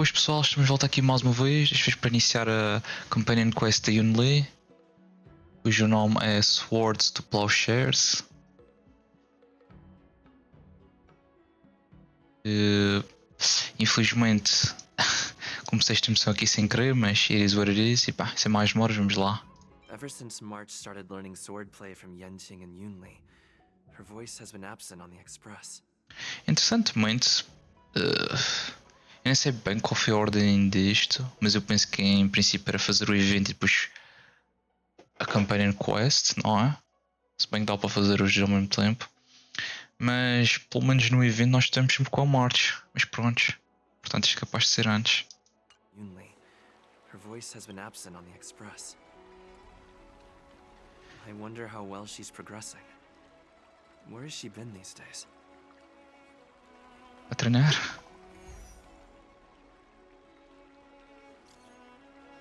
Boas pessoal, estamos de volta aqui mais uma vez, desta vez para iniciar a Companion Quest da Yunli, cujo nome é Swords to Plowshares. Infelizmente comecei esta missão aqui sem querer, mas it is what it is, e pá, sem mais demoras, vamos lá. Ever since March started learning swordplay from Yenting and Yunli, her voice has been absent on the express. Interessantemente, eu nem sei bem qual foi a ordem disto, mas eu penso que em princípio era fazer o evento e depois a Companion Quest, não é? Se bem que dá para fazer os dois ao mesmo tempo. Mas pelo menos no evento nós estamos sempre com a March, mas prontos. Portanto isto é capaz de ser antes. Yunli, her voice has been absent on the express. I wonder how well she's progressing. Where has she been these days? A treinar?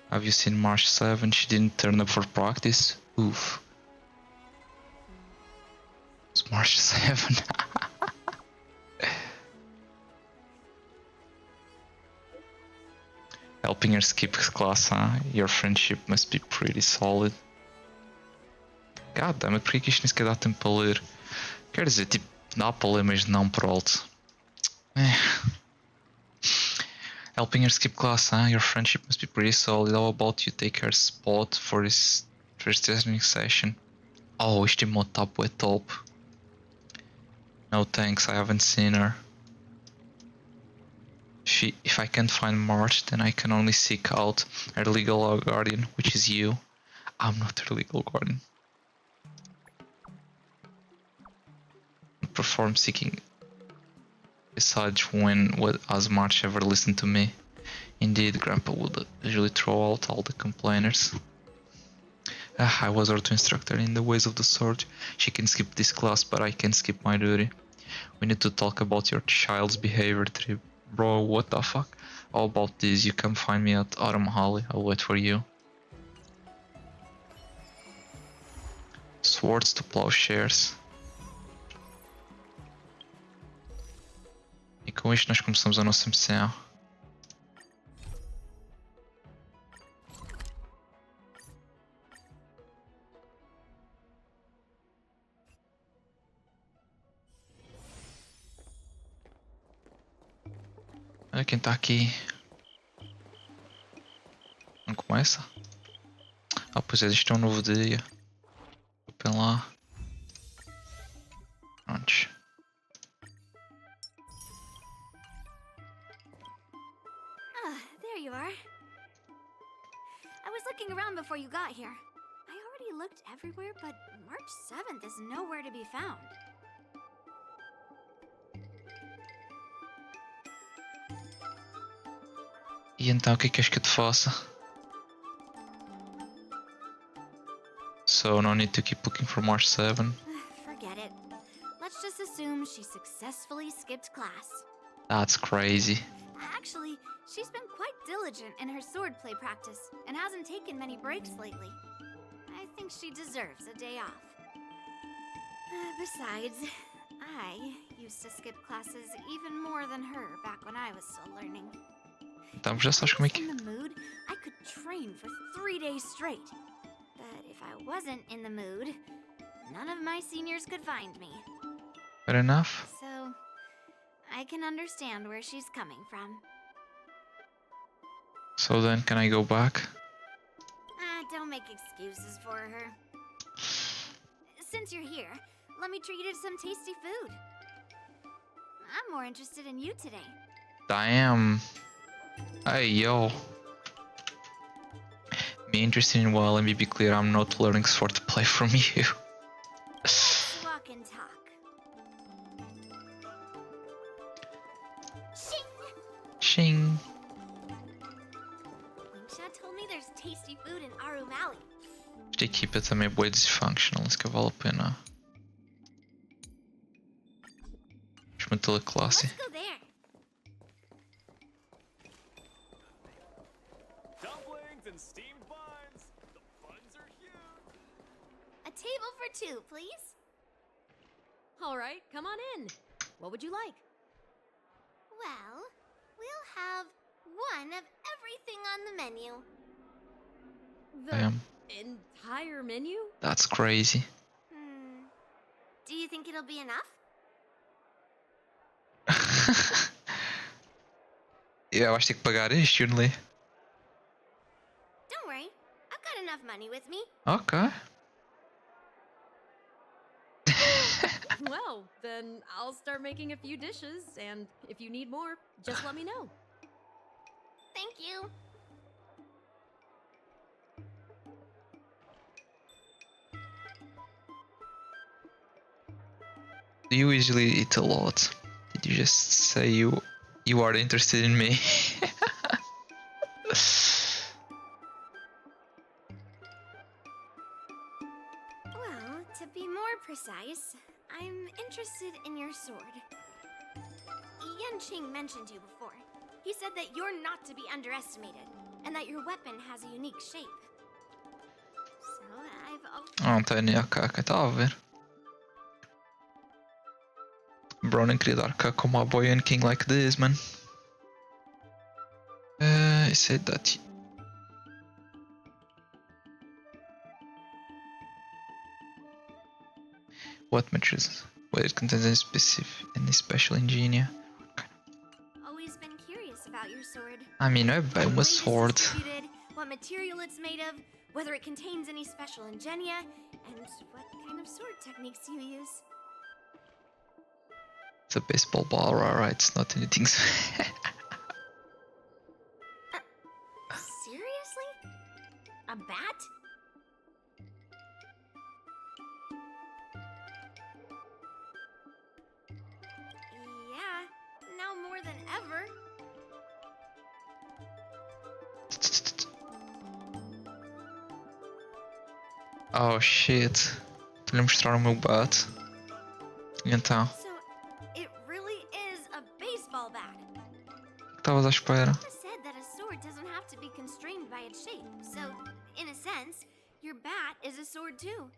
Have you seen March 7? She didn't turn up for practice? Oof. It's March 7. Helping her skip class, huh? Your friendship must be pretty solid. God damn it, porque é que isto nem sequer dá tempo para ler? Quer dizer, tipo, dá para ler, mas não por alto. Helping her skip class, huh? Your friendship must be pretty solid. How about you take her spot for this first testing session? Oh, isto é mod top é top. No thanks, I haven't seen her. If I can't find March, then I can only seek out her legal guardian, which is you. I'm not her legal guardian. Perform seeking. Besides, when has March ever listened to me? Indeed, Grandpa would usually throw out all the complainers. I was her instructor in the ways of the sword. She can skip this class, but I can skip my duty. We need to talk about your child's behavior trip. Bro, what the fuck? How about this? You come find me at Autumn Holly. I'll wait for you. Swords to Plowshares. E com isto nós começamos a nossa missão. Olha quem está aqui. Não começa? Ah, pois é, isto é um novo dia. Open lá. Prontos. There you are. I was looking around before you got here. I already looked everywhere, but March 7th is nowhere to be found. E então o que é que queres que eu te faça? So no need to keep looking for March 7. Forget it. Let's just assume she successfully skipped class. That's crazy. Actually, she's been quite diligent in her swordplay practice and hasn't taken many breaks lately. I think she deserves a day off. Besides, I used to skip classes even more than her back when I was still learning. Então já sabes como é que... In the mood, I could train for 3 days straight. But if I wasn't in the mood, none of my seniors could find me. Fair enough. So, I can understand where she's coming from. So then, can I go back? Don't make excuses for her. Since you're here, let me treat you to some tasty food. I'm more interested in you today. Damn. Hey, yo. Be interested in well, let me be clear, I'm not learning sword to play from you. Let's walk and talk. Shing. Lingsha told me there's tasty food in Arum Alley. Esta equipa também é boa dysfunctional, isso que vale a pena. Vamos mantê-la classe. Let's go there. Dumplings and steamed buns. The buns are huge. A table for 2, please. All right, come on in. What would you like? Well, we'll have one of everything on the menu. The Damn. entire menu? That's crazy. Do you think it'll be enough? Yeah, vais ter que pagar isto, Yunli. Don't worry, I've got enough money with me. Ok. Well, then I'll start making a few dishes, and if you need more, just let me know. Thank you. Do you usually eat a lot? Did you just say you are interested in me? Well, to be more precise, I'm interested in your sword. Yanqing mentioned you before. He said that you're not to be underestimated, and that your weapon has a unique shape. So I've always... Não tenho, ok, estava a ver. Bro, nem queria dar cá com uma boy and king like this, man. He said that what materials? Whether it contains any special ingenia. always been curious about your sword. I mean, é bem The uma way it's sword. distributed, what material it's made of, whether it contains any special ingenia, and what kind of sword techniques you use. It's a baseball ball, right? It's not anything. Seriously? A bat? Yeah, now more than ever. Oh shit. Estou-lhe a mostrar o meu bat. E então? So, it really is a baseball bat. O que estavas à espera? Papa said that a sword doesn't have to be constrained by its shape, so, in a sense, your bat is a sword too.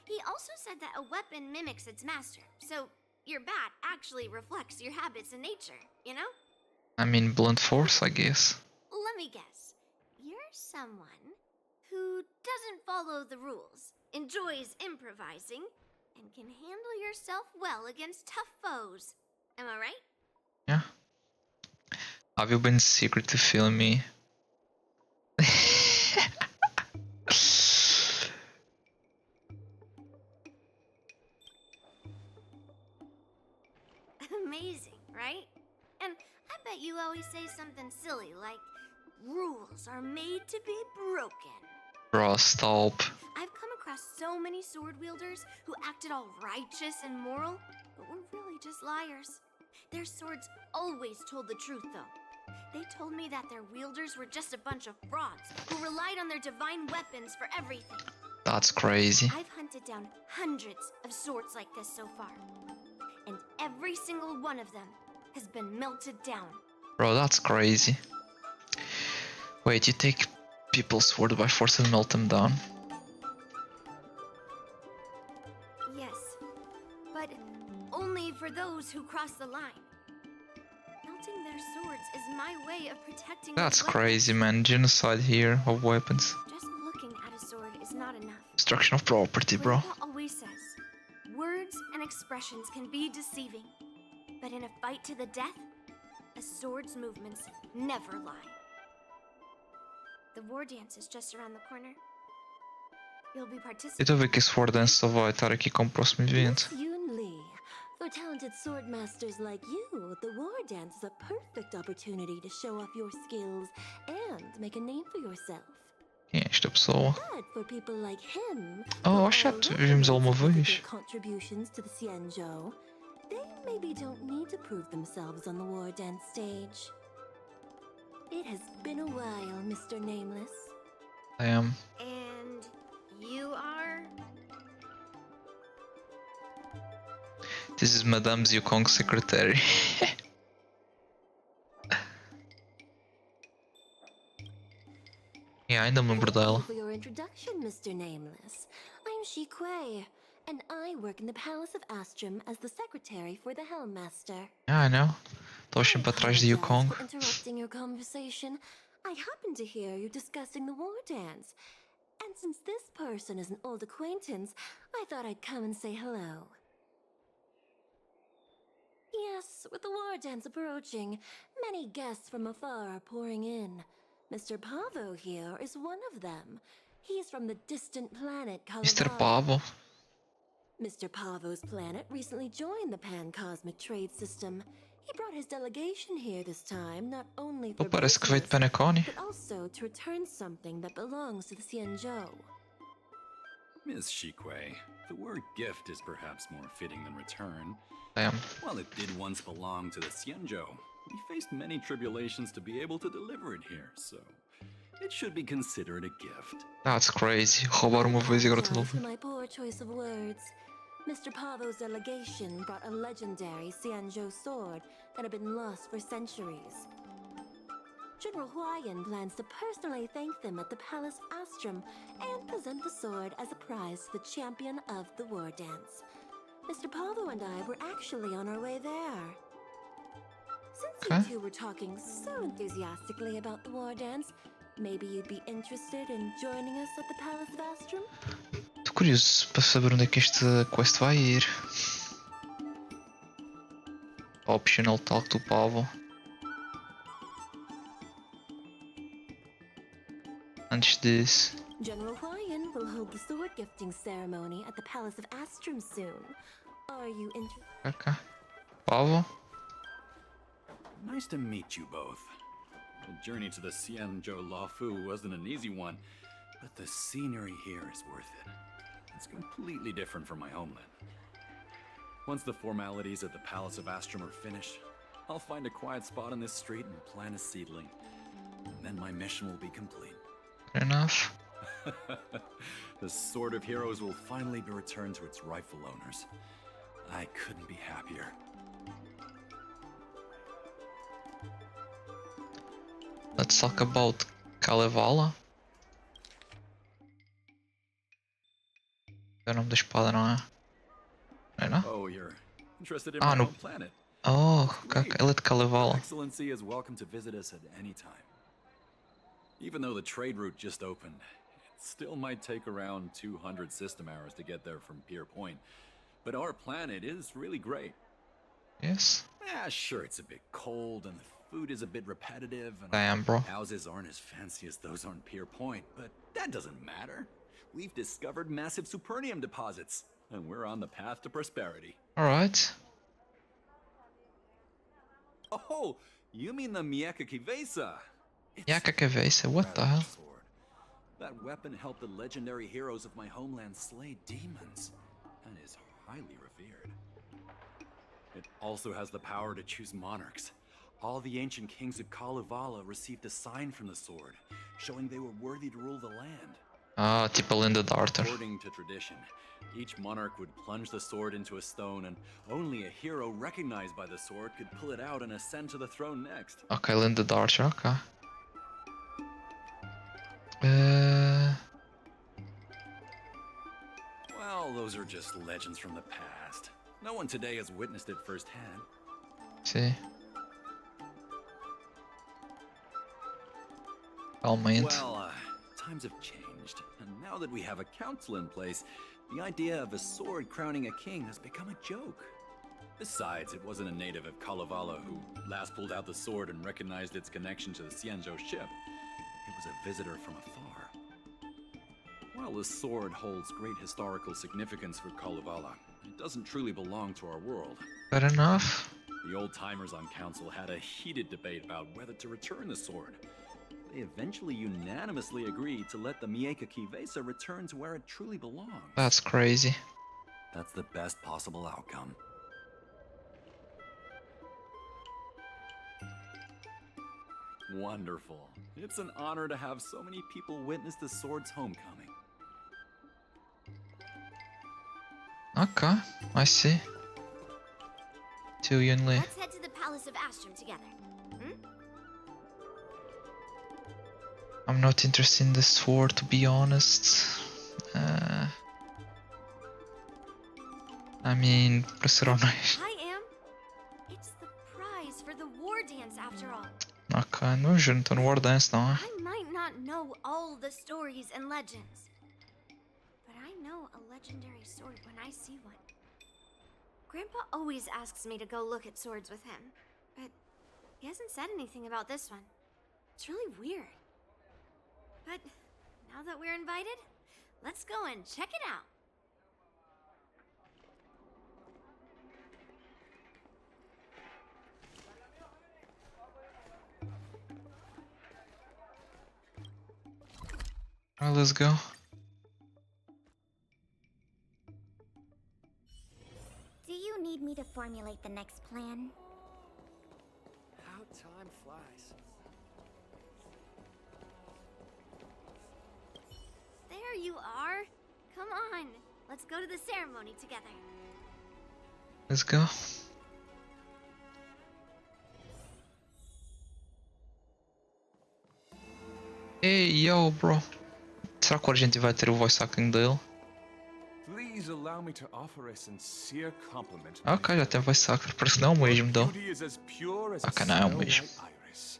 He also said that a weapon mimics its master, so your bat actually reflects your habits and nature, you know? I mean, blunt force, I guess. Let me guess. You're someone who doesn't follow the rules, enjoys improvising, and can handle yourself well against tough foes. Am I right? Yeah. Have you been secretly filming me? Amazing, right? And I bet you always say something silly like, rules are made to be broken. Bro, stop. I've come across so many sword wielders who acted all righteous and moral, but were really just liars. Their swords always told the truth, though. They told me that their wielders were just a bunch of frauds who relied on their divine weapons for everything. That's crazy. I've hunted down hundreds of swords like this so far, and every single one of them has been melted down. Bro, that's crazy. Wait, you take people's sword by force and melt them down? Yes, but only for those who cross the line. Melting their swords is my way of protecting their That's weapons. crazy, man. Genocide here of weapons. Just looking at a sword is not enough. Destruction of property, bro. Grandpa always says, words and expressions can be deceiving, but in a fight to the death, a sword's movements never lie. The war dance is just around the corner. You'll be Eu participating. estou a ver que esse War Dance só vai estar aqui como próximo evento. Miss Yunli, for talented sword masters like you, the war dance is a perfect opportunity to show off your skills and make a name for yourself. Quem é esta pessoa? But for people like him, Oh, who acho que already já vimos alguma made vez. significant contributions to the Xianzhou, they maybe don't need to prove themselves on the war dance stage. It has been a while, Mr. Nameless. Damn. And you are? This is Madame Yukong's secretary. Yeah, ainda me lembro Thank you dela. for your introduction, Mr. Nameless. I'm Shi Kuei, and I work in the Palace of Astrum as the secretary for the Helm Master. Yeah, I know. Estou sempre atrás de Yukong. For interrupting your conversation. I happened to hear you discussing the war dance. And since this person is an old acquaintance, I thought I'd come and say hello. Yes, with the war dance approaching, many guests from afar are pouring in. Mr. Pavo here is one of them. He's from the distant planet Mr. Kalevala. Pavo. Mr. Pavo's planet recently joined the Pan-Cosmic Trade System. He brought his delegation here this time, not only for Parece que veio de business, Penacony. but also to return something that belongs to the Xianzhou. Miss Shikwe, the word gift is perhaps more fitting than return. Damn. While it did once belong to the Xianzhou, we faced many tribulations to be able to deliver it here, so it should be considered a gift. That's crazy. Roubaram uma vez e agora tudo Apologize for novo. my poor choice of words. Mr. Pavo's delegation brought a legendary Xianzhou sword that had been lost for centuries. General Huayan plans to personally thank them at the Palace of Astrum and present the sword as a prize to the champion of the war dance. Mr. Pavo and I were actually on our way there. Since Okay. you two were talking so enthusiastically about the war dance, maybe you'd be interested in joining us at the Palace of Astrum? Estou curioso para saber onde é que esta quest vai ir. Optional talk to Pavo. Antes disso. General Huayan will hold the sword gifting ceremony at the Palace of Astrum soon. Are you interested? Ok. Pavo. Nice to meet you both. The journey to the Xianzhou Luofu wasn't an easy one, but the scenery here is worth it. It's completely different from my homeland. Once the formalities at the Palace of Astrum are finished, I'll find a quiet spot on this street and plant a seedling. And then my mission will be complete. Fair enough. The Sword of Heroes will finally be returned to its rightful owners. I couldn't be happier. Let's talk about Kalevala. É o nome da espada, não é? É não? Oh, you're interested in Ah, my no. home planet? Oh, Great. ela é de Kalevala. Excellency is welcome to visit us at any time. Even though the trade route just opened, it still might take around 200 system hours to get there from Pier Point. But our planet is really great. Yes. Sure, it's a bit cold and the food is a bit repetitive and Damn, bro. houses aren't as fancy as those on Pier Point, but that doesn't matter. We've discovered massive supernium deposits, and we're on the path to prosperity. Alright. Oh, you mean the Mieka Kivesa? Yaka Kavesa, what the hell? Sword. That weapon helped the legendary heroes of my homeland slay demons, and is highly revered. It also has the power to choose monarchs. All the ancient kings of Kalevala received a sign from the sword, showing they were worthy to rule the land. Ah, tipo a lenda de Arthur. According to tradition, each monarch would plunge the sword into a stone, and only a hero recognized by the sword could pull it out and ascend to the throne next. Ok, lenda de Arthur, ok. Uh, Well, those are just legends from the past. No one today has witnessed it firsthand. sim. Realmente. Well, times have changed, and now that we have a council in place, the idea of a sword crowning a king has become a joke. Besides, it wasn't a native of Kalevala who last pulled out the sword and recognized its connection to the Xianzhou ship. It was a visitor from afar. While the sword holds great historical significance for Kalevala, it doesn't truly belong to our world. Fair enough. The old-timers on council had a heated debate about whether to return the sword. They eventually unanimously agreed to let the Mieka Kivesa return to where it truly belongs. That's crazy. That's the best possible outcome. Wonderful. It's an honor to have so many people witness the sword's homecoming. Ok, I see. To Yunli. Let's head to the Palace of Astrum together. I'm not interested in the sword, to be honest. I mean, para ser honesto. I am. It's the prize for the Ok, não juro, não estou no War Dance, não é? I might not know all the stories and legends, but I know a legendary sword when I see one. Grandpa always asks me to go look at swords with him, but he hasn't said anything about this one. It's really weird. But now that we're invited, let's go and check it out. Alright, let's go. Do you need me to formulate the next plan? How time flies. There you are. Come on, let's go to the ceremony together. Let's go. Hey, yo, bro. Será que a gente vai ter o voice acting dele? Please allow me to offer a sincere compliment. Ok, já tem voice actor. Parece que não é o mesmo, though. Beauty is as pure as Ok, a não é o snow mesmo. white iris.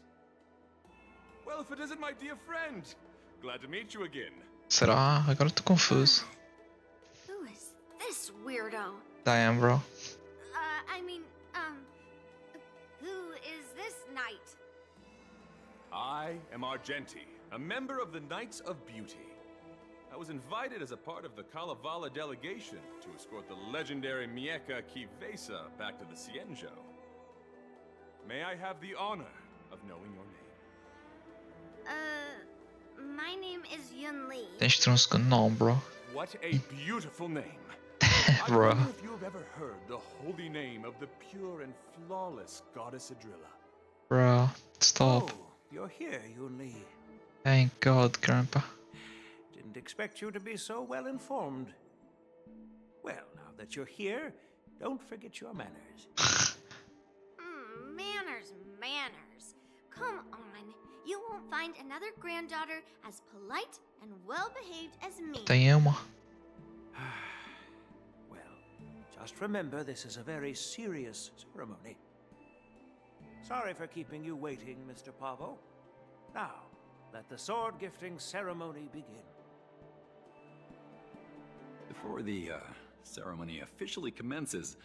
Well, if it isn't my dear friend, glad to meet you again. Será? Agora estou confuso. Who is this weirdo? Damn, bro. I mean, who is this knight? I am Argenti, a member of the Knights of Beauty. I was invited as a part of the Kalevala delegation to escort the legendary Mieka Kivesa back to the Cienjo. May I have the honor of knowing your name? My name is Yunli. Tens de ter segundo nome, bro. What a beautiful name. I Bro. wonder if you have ever heard the holy name of the pure and flawless goddess Adrilla. Bro, stop. Oh, you're here, Yunli. Thank God, Grandpa. Didn't expect you to be so well informed. Well, now that you're here, don't forget your manners. Manners, manners. Come on. You won't find another granddaughter as polite and well-behaved as me. Tem uma. Well, just remember this is a very serious ceremony. Sorry for keeping you waiting, Mr. Pavo. Now, let the sword gifting ceremony begin. Before the ceremony officially commences,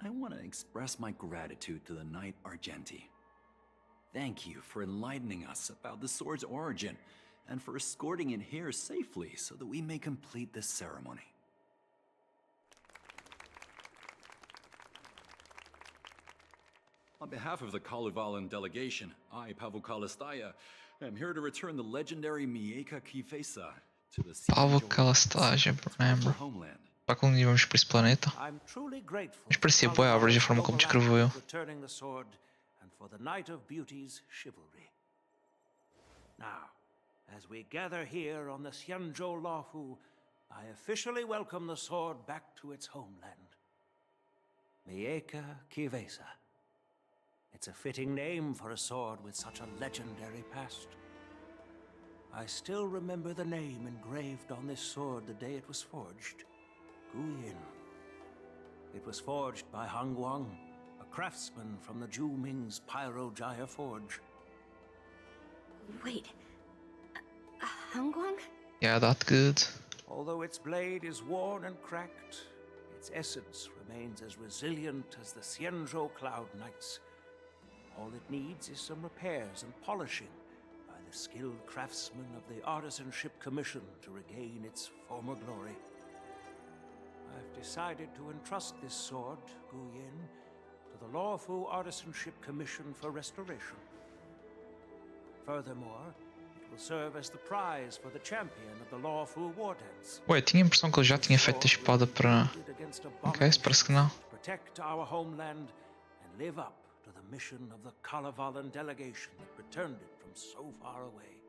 I want to express my gratitude to the Knight Argenti. Thank you for enlightening us about the sword's origin and for escorting it here safely so that we may complete this ceremony. On behalf of the Kalevalan delegation, I, Pavel Kalistaya, am here to return the legendary Mieka Kivesa to the Pavel Cienjo Kalistaya, her homeland. Para que um dia vamos para esse planeta? I'm truly grateful. Mas parecia bué a abrir a forma como descreveu eu. Returning the sword and for the Knight of Beauty's chivalry. Now, as we gather here on the Cienjo Lafu, I officially welcome the sword back to its homeland. Mieka Kivesa. It's a fitting name for a sword with such a legendary past. I still remember the name engraved on this sword the day it was forged. Guyin. It was forged by Hang Guang, a craftsman from the Zhu Ming's Pyro Jaya Forge. Wait. Hangguang? Yeah, that good. Although its blade is worn and cracked, its essence remains as resilient as the Cienjo Cloud Knights. All it needs is some repairs and polishing by the skilled craftsmen of the Artisanship Commission to regain its former glory. I've decided to entrust this sword, Guyin, to the Lawfu Artisanship Commission for restoration. Furthermore, it will serve as the prize for the champion of the Lawfu War Dance. Ué, tinha a impressão que ele já tinha feito a espada para... Ok, isso parece que não. Protect our homeland and live up to the mission of the Kalevalan delegation that returned it from so far away.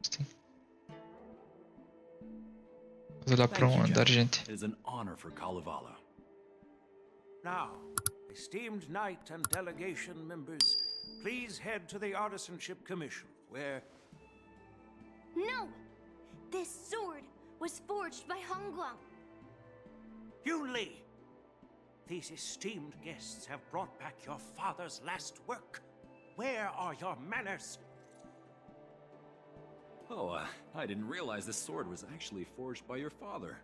Sim. Vou olhar para Thank you, onde, General. Argenti. It is an honor for Kalevala. Now, esteemed knight and delegation members, please head to the Artisanship Commission, where... No! This sword was forged by Hangguang. Yunli! These esteemed guests have brought back your father's last work. Where are your manners? Oh, I didn't realize this sword was actually forged by your father.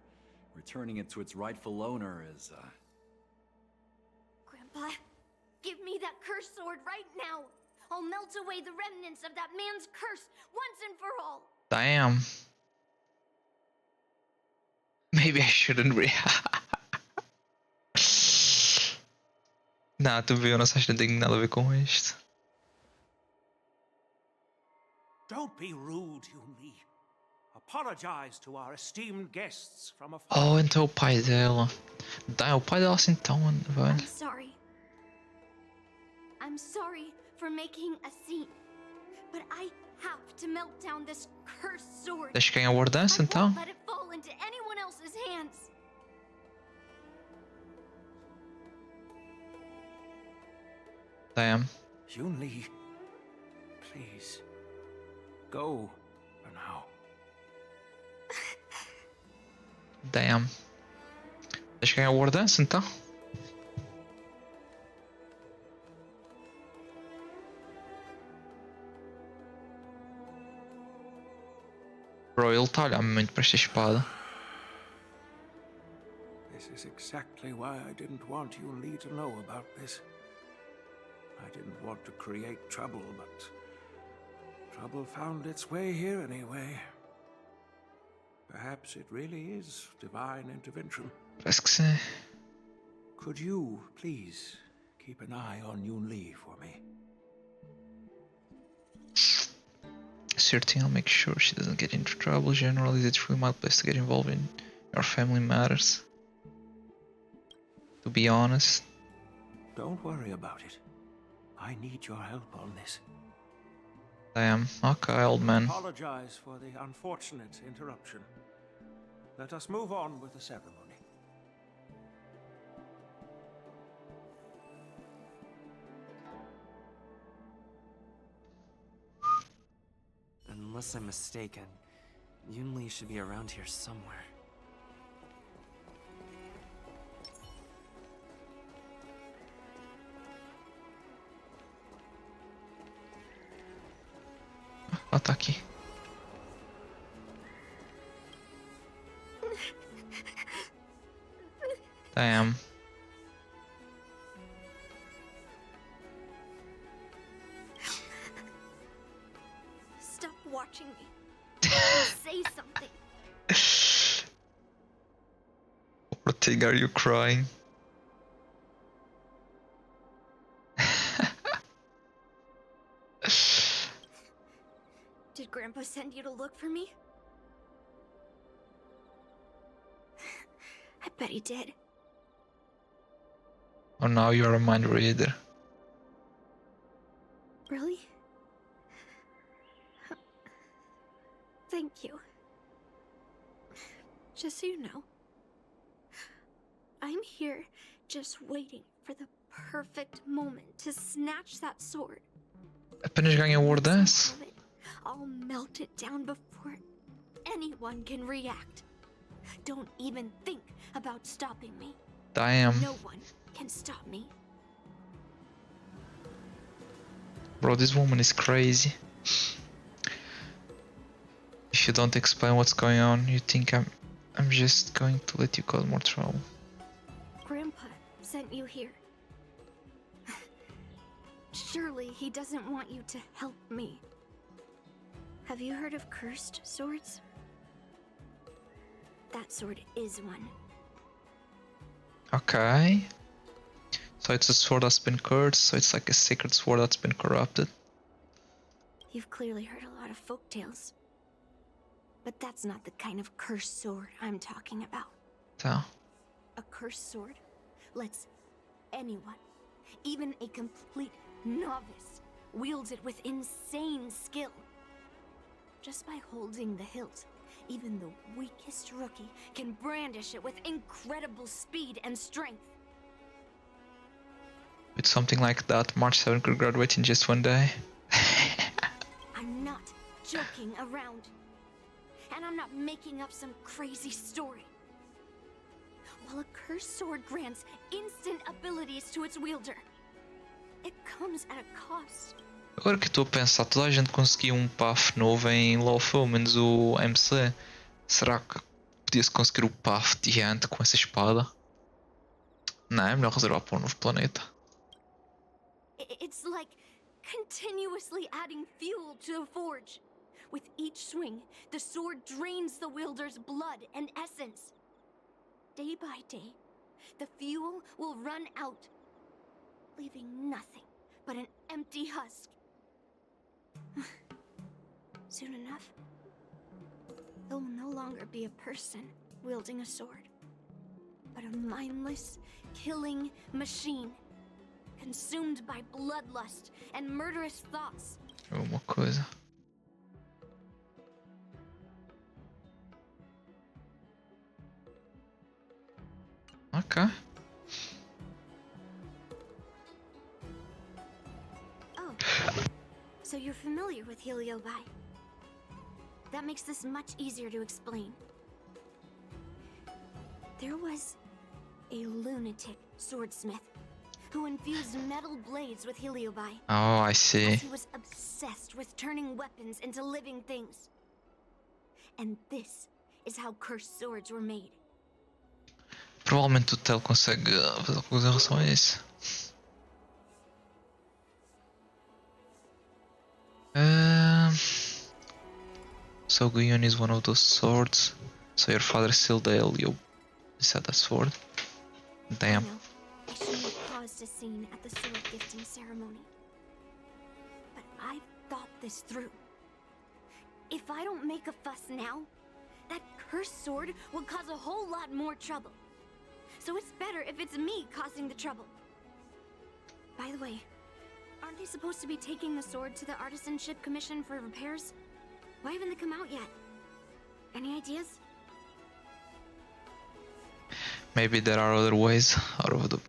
Returning it to its rightful owner is, Grandpa, give me that cursed sword right now. I'll melt away the remnants of that man's curse once and for all. Damn. Maybe I shouldn't Não, to be honest, acho que não tem nada a ver com isto. Don't be rude, Yunli. Apologize to our esteemed guests from afar. Oh, então é o pai dela. Dá, é o pai dela assim tão, velho. I'm sorry. I'm sorry for making a scene. But I have to melt down this cursed sword. Deixa ganhar War Dance então. I won't let it fall into anyone else's hands. Damn. Yunli, please. Go for now. Damn. Deixa ganhar War Dance então. Bro, ele tá a olhar muito para esta espada. This is exactly why I didn't want Yunli to know about this. I didn't want to create trouble, but trouble found its way here anyway. Perhaps it really is divine intervention. Parece que sim. Could you, please, keep an eye on Yunli for me? Sure thing, I'll make sure she doesn't get into trouble. Generally, it's really my place to get involved in your family matters. To be honest. Don't worry about it. I need your help on this. Damn. Okay, old man. Apologize for the unfortunate interruption. Let us move on with the ceremony. Unless I'm mistaken, Yunli should be around here somewhere. Ah, tá aqui. Damn. Stop watching me. Say something. Poor thing, are you crying? Did Grandpa send you to look for me? I bet he did. Oh, now you're a mind reader. Really? Thank you. Just so you know, I'm here just waiting for the perfect moment to snatch that sword. Apenas ganha War Dance. I'll melt it down before anyone can react. Don't even think about stopping me. Damn. No one can stop me. Bro, this woman is crazy. If you don't explain what's going on, you think I'm just going to let you cause more trouble. Grandpa sent you here. Surely he doesn't want you to help me. Have you heard of cursed swords? That sword is one. Okay. So it's a sword that's been cursed, so it's like a sacred sword that's been corrupted. You've clearly heard a lot of folk tales. But that's not the kind of cursed sword I'm talking about. So, A cursed sword lets anyone, even a complete novice, wield it with insane skill. Just by holding the hilt, even the weakest rookie can brandish it with incredible speed and strength. with something like that, March 7 could graduate in just one day. I'm not joking around. And I'm not making up some crazy story. While a cursed sword grants instant abilities to its wielder, it comes at a cost. Agora que estou a pensar, toda a gente conseguiu um path novo em Lawful, menos o MC. Será que podia-se conseguir o path diante com essa espada? Não, é melhor reservar para um novo planeta. It's like continuously adding fuel to the forge. With each swing, the sword drains the wielder's blood and essence. Day by day, the fuel will run out, leaving nothing but an empty husk. Soon enough, it will no longer be a person wielding a sword, but a mindless, killing machine, consumed by bloodlust and murderous thoughts. Alguma coisa. Ok. Oh, so you're familiar with Heliobi. That makes this much easier to explain. There was a lunatic swordsmith who infused metal blades with Heliobi. Oh, I see. He was obsessed with turning weapons into living things. And this is how cursed swords were made. Provavelmente o Tel consegue fazer alguma coisa em relação a isso. So Guion is one of those swords. So your father sealed the Helio inside that sword. Damn. I know. I shouldn't have caused a scene at the sword gifting ceremony. But I've thought this through. If I don't make a fuss now, that cursed sword will cause a whole lot more trouble. So it's better if it's me causing the trouble. By the way, aren't they supposed to be taking the sword to the Artisanship Commission for repairs? Why haven't they come out yet? Any ideas? Maybe there are other ways out of the.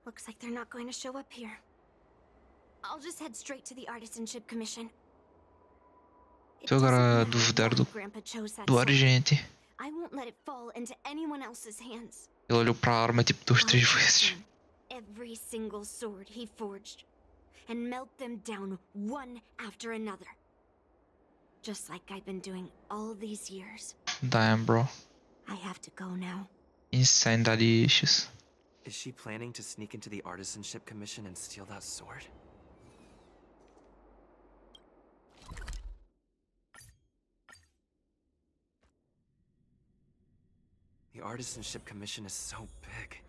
Looks like they're not going to show up here. I'll just head straight to the Artisanship Commission. It Estou agora a doesn't matter duvidar why Grandpa chose that do sword. Argente. I won't let it fall into anyone else's hands. Ele olhou para a arma tipo duas, I'll três take vezes. down every single sword he forged and melt them down one after another. Just like I've been doing all these years. Damn, bro. I have to go now. Insane daddy issues. Is she planning to sneak into the Artisanship Commission and steal that sword? The Artisanship Commission is so big.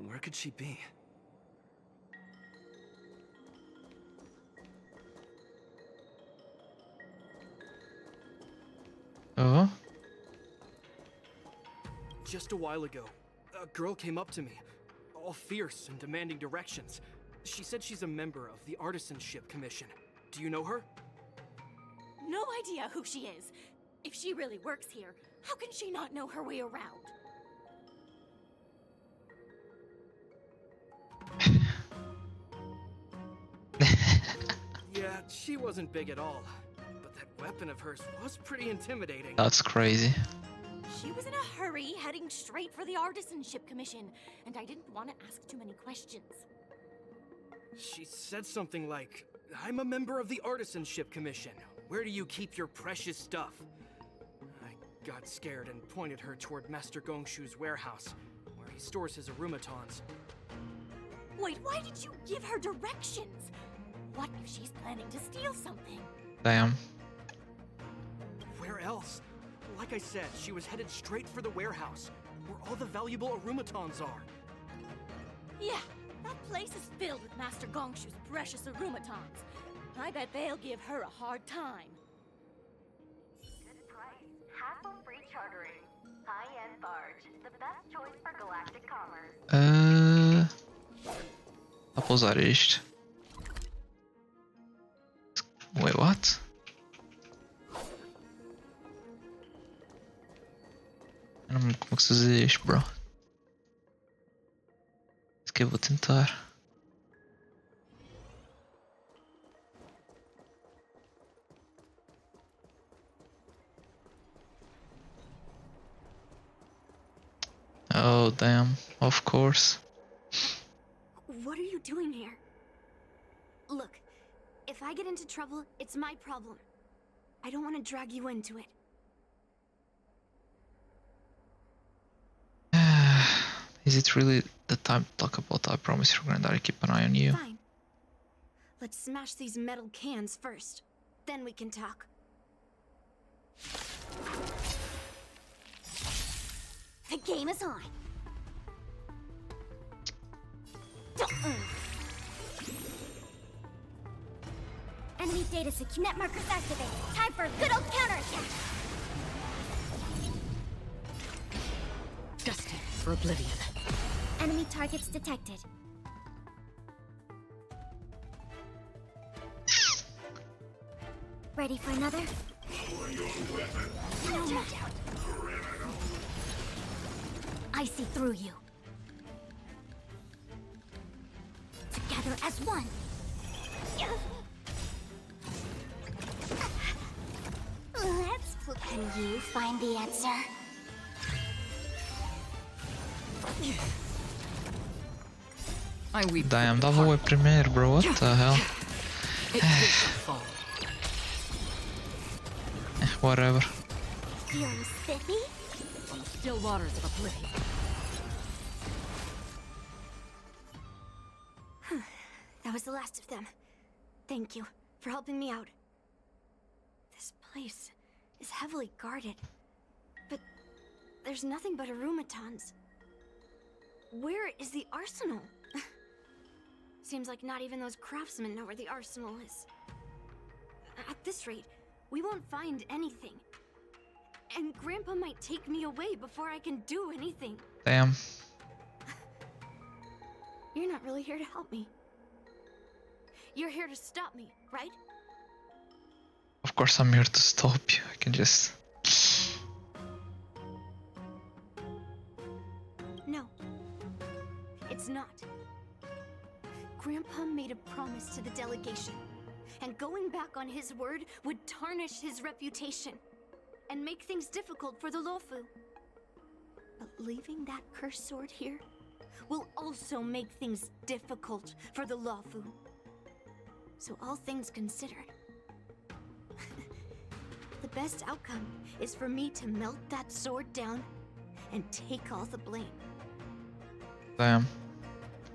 Where could she be? Oh? Just a while ago, a girl came up to me, all fierce and demanding directions. She said she's a member of the Artisanship Commission. Do you know her? No idea who she is. If she really works here, how can she not know her way around? Yeah, she wasn't big at all. But that weapon of hers was pretty intimidating. That's crazy. She was in a hurry, heading straight for the Artisanship Commission, and I didn't want to ask too many questions. She said something like, I'm a member of the Artisanship Commission. Where do you keep your precious stuff? I got scared and pointed her toward Master Gongshu's warehouse, where he stores his arumatons. Wait, why did you give her directions? What if she's planning to steal something? Damn. Where else? Like I said, she was headed straight for the warehouse, where all the valuable arumatons are. Yeah, that place is filled with Master Gongshu's precious arumatons. I bet they'll give her a hard time. Good price, hassle-free chartering, high-end barge, the best choice for galactic commerce. Dá para usar isto. Wait, what? Eu não me lembro como é que se usa isto, bro. Isso que eu vou tentar. Oh, damn. Of course. What are you doing here? into trouble, it's my problem. I don't want to drag you into it. Is it really the time to talk about I promise your granddad I keep an eye on you? Fine. Let's smash these metal cans first. Then we can talk. The game is on. Enemy data secure. Net markers activated. Time for a good old counterattack. Destined for oblivion. Enemy targets detected. Ready for another? No doubt. I see through you. Together as one. Let's put. Can you find the answer? I weep. Damn, dava o primeiro, bro. What the hell? It will fall. Whatever. Feeling spiffy? On the still waters of oblivion. That was the last of them. Thank you for helping me out. This place is heavily guarded, but there's nothing but arumatons. Where is the arsenal? Seems like not even those craftsmen know where the arsenal is. At this rate, we won't find anything. And Grandpa might take me away before I can do anything. Damn. You're not really here to help me. You're here to stop me, right? Of course I'm here to stop you. I can just... No. It's not. Grandpa made a promise to the delegation, and going back on his word would tarnish his reputation and make things difficult for the Lofu. But leaving that cursed sword here will also make things difficult for the Lofu. So all things considered, the best outcome is for me to melt that sword down and take all the blame. Damn.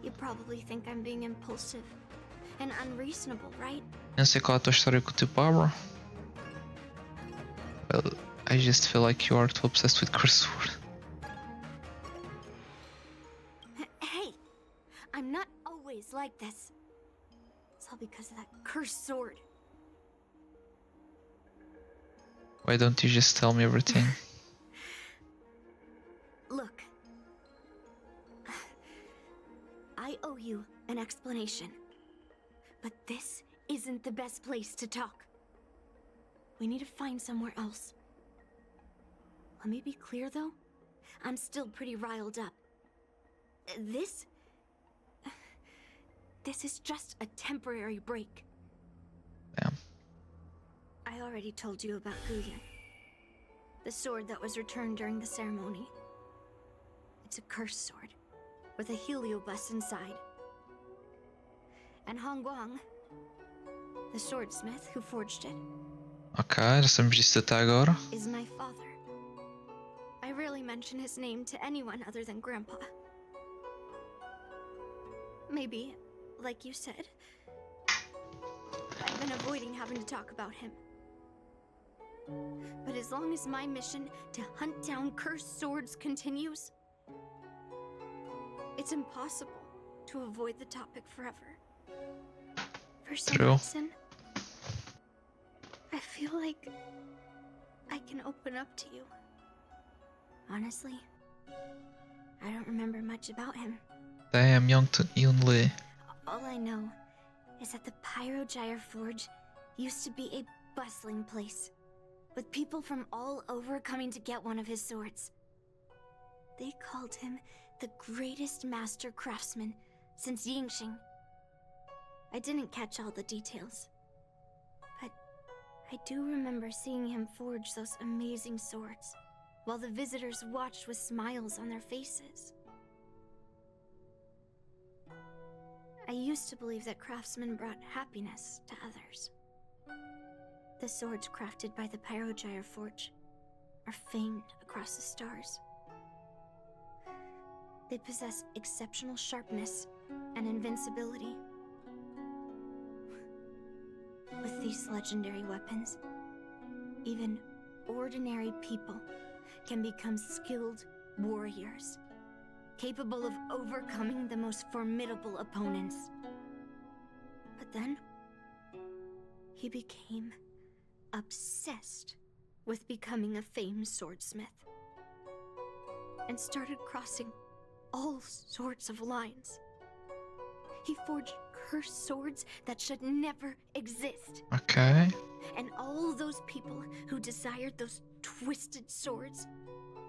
You probably think I'm being impulsive and unreasonable, right? Não sei qual é a tua história com o teu pai, bro. Well, I just feel like you are too obsessed with cursed sword. Hey! I'm not always like this. It's all because of that cursed sword. Why don't you just tell me everything? Look. I owe you an explanation. But this isn't the best place to talk. We need to find somewhere else. Let me be clear, though. I'm still pretty riled up. This is just a temporary break. Damn. I already told you about Guyan. The sword that was returned during the ceremony. It's a cursed sword, with a heliobus inside. And Hongguang, the swordsmith who forged it, Ok, já sabemos disso até agora. is my father. I rarely mention his name to anyone other than Grandpa. Maybe, like you said, I've been avoiding having to talk about him. But as long as my mission to hunt down cursed swords continues, it's impossible to avoid the topic forever. For some True. reason, I feel like I can open up to you. Honestly, I don't remember much about him. Damn, Yunli. All I know is that the Pyrogyre Forge used to be a bustling place, with people from all over coming to get one of his swords. They called him the greatest master craftsman since Yingxing. I didn't catch all the details, but I do remember seeing him forge those amazing swords, while the visitors watched with smiles on their faces. I used to believe that craftsmen brought happiness to others. The swords crafted by the Pyrogyre Forge are famed across the stars. They possess exceptional sharpness and invincibility. With these legendary weapons, even ordinary people can become skilled warriors, capable of overcoming the most formidable opponents. But then, he became obsessed with becoming a famed swordsmith, and started crossing all sorts of lines. He forged cursed swords that should never exist. Okay. And all those people who desired those twisted swords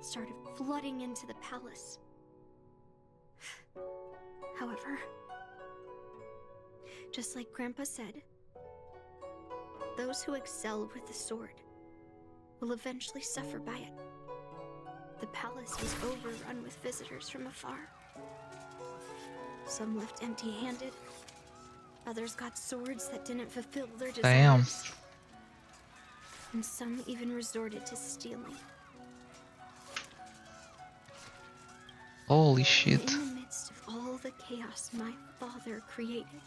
started flooding into the palace. However, just like Grandpa said, those who excel with the sword will eventually suffer by it. The palace was overrun with visitors from afar. Some left empty-handed. Others got swords that didn't fulfill their desires. Damn. And some even resorted to stealing. Holy shit. In the midst of all the chaos my father created,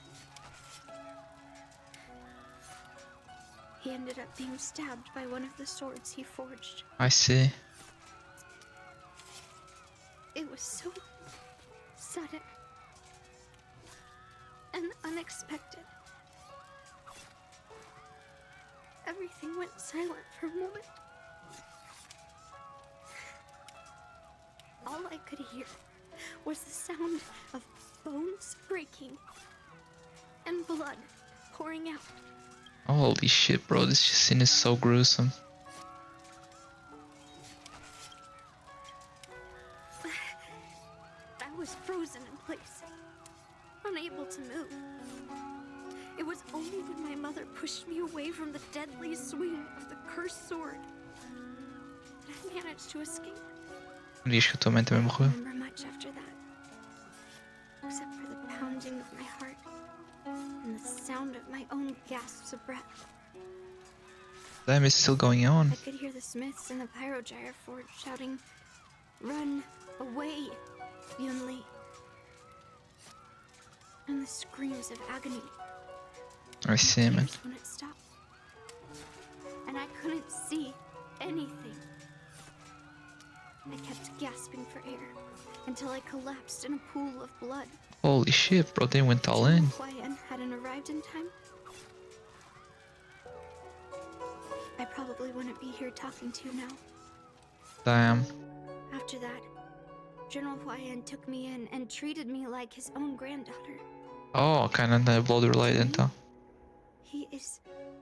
he ended up being stabbed by one of the swords he forged. I see. It was so sudden and unexpected. Everything went silent for a moment. All I could hear was the sound of bones breaking and blood pouring out. Holy shit, bro, this scene is so gruesome. I was frozen in place, unable to move. It was only when my mother pushed me away from the deadly swing of the cursed sword that I managed to escape. Diz que a tua mãe também I morreu. don't remember much after that, except for the pounding of my heart and the sound of my own gasps of breath. Damn, it's still going on. I could hear the smiths in the Pyrogyre Forge shouting, "Run away, Yunli!" And the screams of agony. I see, man. Tears wouldn't stop. And I couldn't see anything. I kept gasping for air until I collapsed in a pool of blood. Holy shit, bro, they went all in. Huayan hadn't arrived in time. I probably wouldn't be here talking to you now. Damn. After that, General Huayan took me in and treated me like his own granddaughter. Oh, kinda blood related, então. He is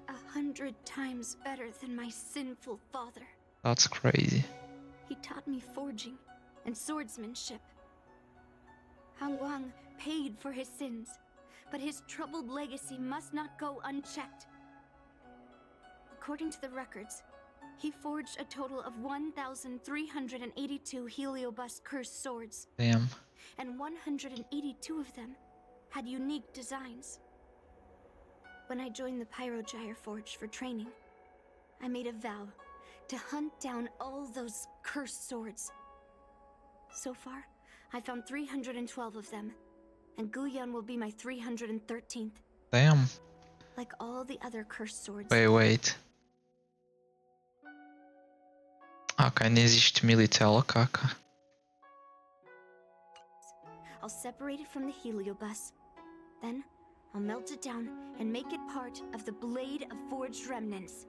100 times better than my sinful father. That's crazy. He taught me forging and swordsmanship. Han Guang paid for his sins, but his troubled legacy must not go unchecked. According to the records, he forged a total of 1,382 Heliobus cursed swords. Damn. And 182 of them had unique designs. When I joined the Pyrogyre Forge for training, I made a vow to hunt down all those cursed swords. So far, I found 312 of them, and Guyan will be my 313th. Damn. Like all the other cursed swords. Wait. Ok, nem existe militel, caca. I'll separate it from the Heliobus. Then, I'll melt it down and make it part of the Blade of Forged Remnants.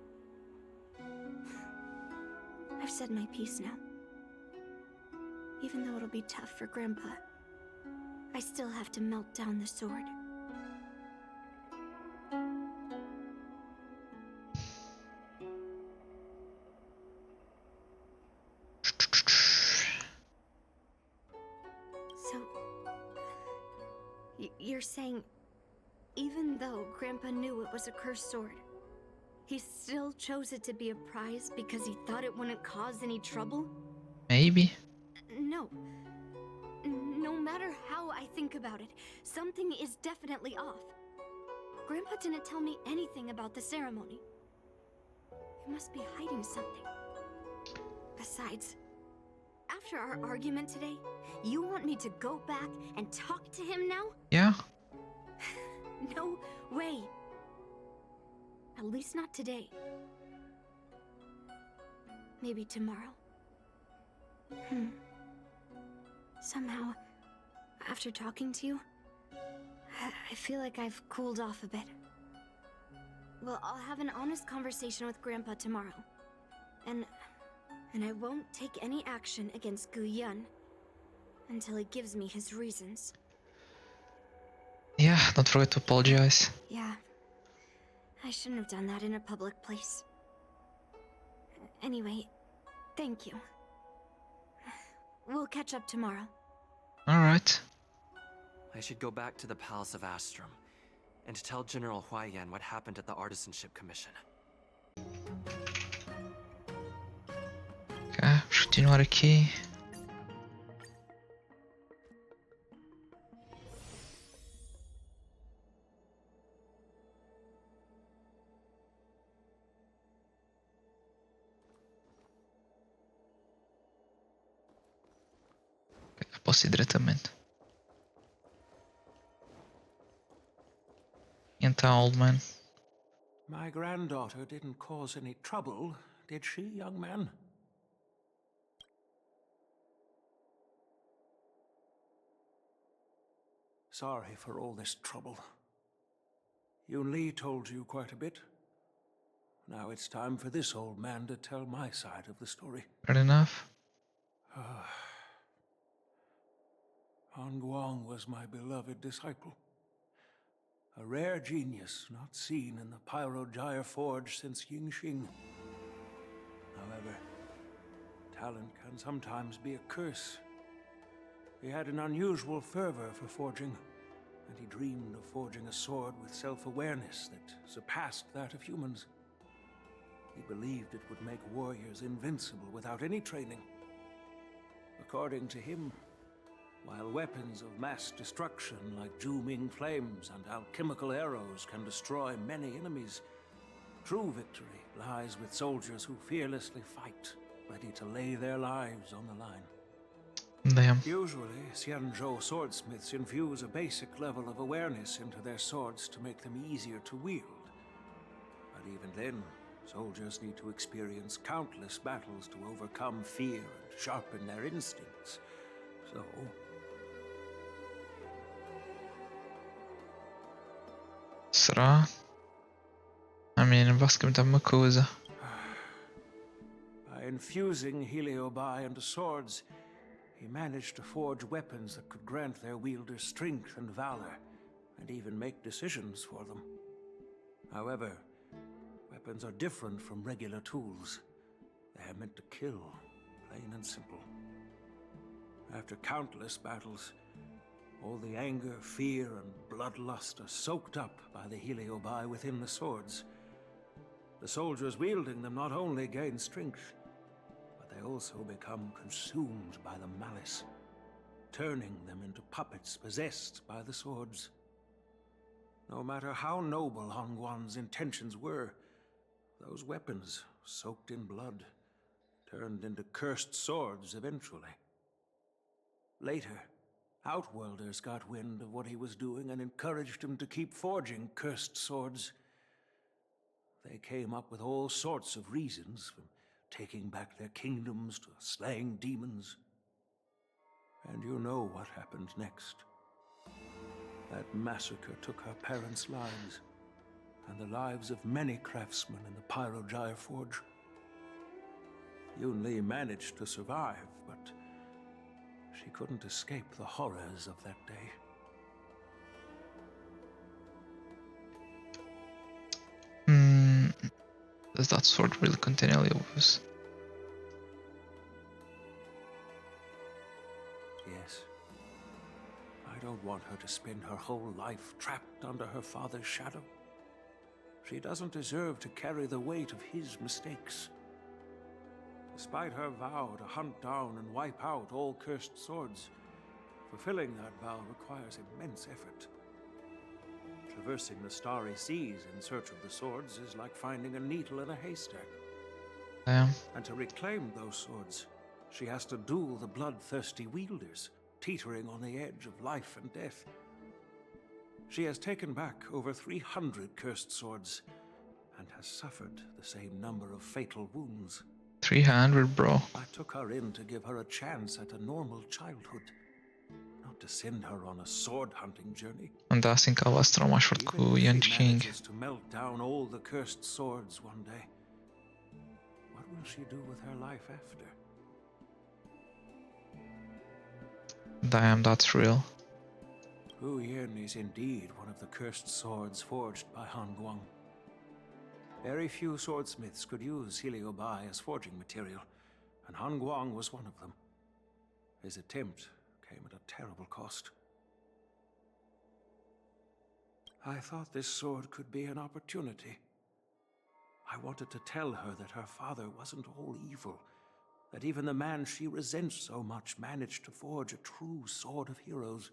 I've said my piece now. Even though it'll be tough for Grandpa, I still have to melt down the sword. So, you're saying, even though Grandpa knew it was a cursed sword, he still chose it to be a prize because he thought it wouldn't cause any trouble? Maybe. No. No matter how I think about it, something is definitely off. Grandpa didn't tell me anything about the ceremony. He must be hiding something. Besides, after our argument today, you want me to go back and talk to him now? Yeah. No way. At least not today. Maybe tomorrow. Somehow, after talking to you, I feel like I've cooled off a bit. Well, I'll have an honest conversation with Grandpa tomorrow. And I won't take any action against Gu Yun until he gives me his reasons. Yeah, don't forget to apologize. Yeah. I shouldn't have done that in a public place. Anyway, thank you. We'll catch up tomorrow. Alright. I should go back to the Palace of Astrum and tell General Huaiyan what happened at the Artisanship Commission. Ok, vamos continuar aqui. Ok, posso ir diretamente. Então, old man. My granddaughter didn't cause any trouble, did she, young man? Sorry for all this trouble. Yunli told you quite a bit. Now it's time for this old man to tell my side of the story. Fair enough. Han Guang was my beloved disciple. A rare genius not seen in the Pyrogyre Forge since Yingxing. However, talent can sometimes be a curse. He had an unusual fervor for forging, and he dreamed of forging a sword with self-awareness that surpassed that of humans. He believed it would make warriors invincible without any training. According to him, while weapons of mass destruction like dooming flames and alchemical arrows can destroy many enemies, true victory lies with soldiers who fearlessly fight, ready to lay their lives on the line. Damn. Usually, Xianzhou swordsmiths infuse a basic level of awareness into their swords to make them easier to wield. But even then, soldiers need to experience countless battles to overcome fear and sharpen their instincts. So, será? I mean, basicamente é uma coisa. by infusing heliobi into swords, he managed to forge weapons that could grant their wielders strength and valor, and even make decisions for them. However, weapons are different from regular tools. They are meant to kill, plain and simple. After countless battles, all the anger, fear, and bloodlust are soaked up by the heliobi within the swords. The soldiers wielding them not only gain strength, but they also become consumed by the malice, turning them into puppets possessed by the swords. No matter how noble Hongguan's intentions were, those weapons, soaked in blood, turned into cursed swords eventually. Later, Outworlders got wind of what he was doing and encouraged him to keep forging cursed swords. They came up with all sorts of reasons, from taking back their kingdoms to slaying demons. And you know what happened next. That massacre took her parents' lives, and the lives of many craftsmen in the Pyrogyre Forge. Yunli managed to survive, but she couldn't escape the horrors of that day. Does that sword really contain Helios? Yes. I don't want her to spend her whole life trapped under her father's shadow. She doesn't deserve to carry the weight of his mistakes. Despite her vow to hunt down and wipe out all cursed swords, fulfilling that vow requires immense effort. Traversing the starry seas in search of the swords is like finding a needle in a haystack. Damn. And to reclaim those swords, she has to duel the bloodthirsty wielders, teetering on the edge of life and death. She has taken back over 300 cursed swords, and has suffered the same number of fatal wounds. 300, bro. I took her in to give her a chance at a normal childhood, not to send her on a sword-hunting journey. Anda assim que ela vai se tornar mais forte que o Even if Yunli she King. manages to melt down all the cursed swords one day, what will she do with her life after? Damn, that's real. Hu Yin is indeed one of the cursed swords forged by Han Guang. Very few swordsmiths could use Heliobai as forging material, and Han Guang was one of them. His attempt came at a terrible cost. I thought this sword could be an opportunity. I wanted to tell her that her father wasn't all evil, that even the man she resents so much managed to forge a true sword of heroes.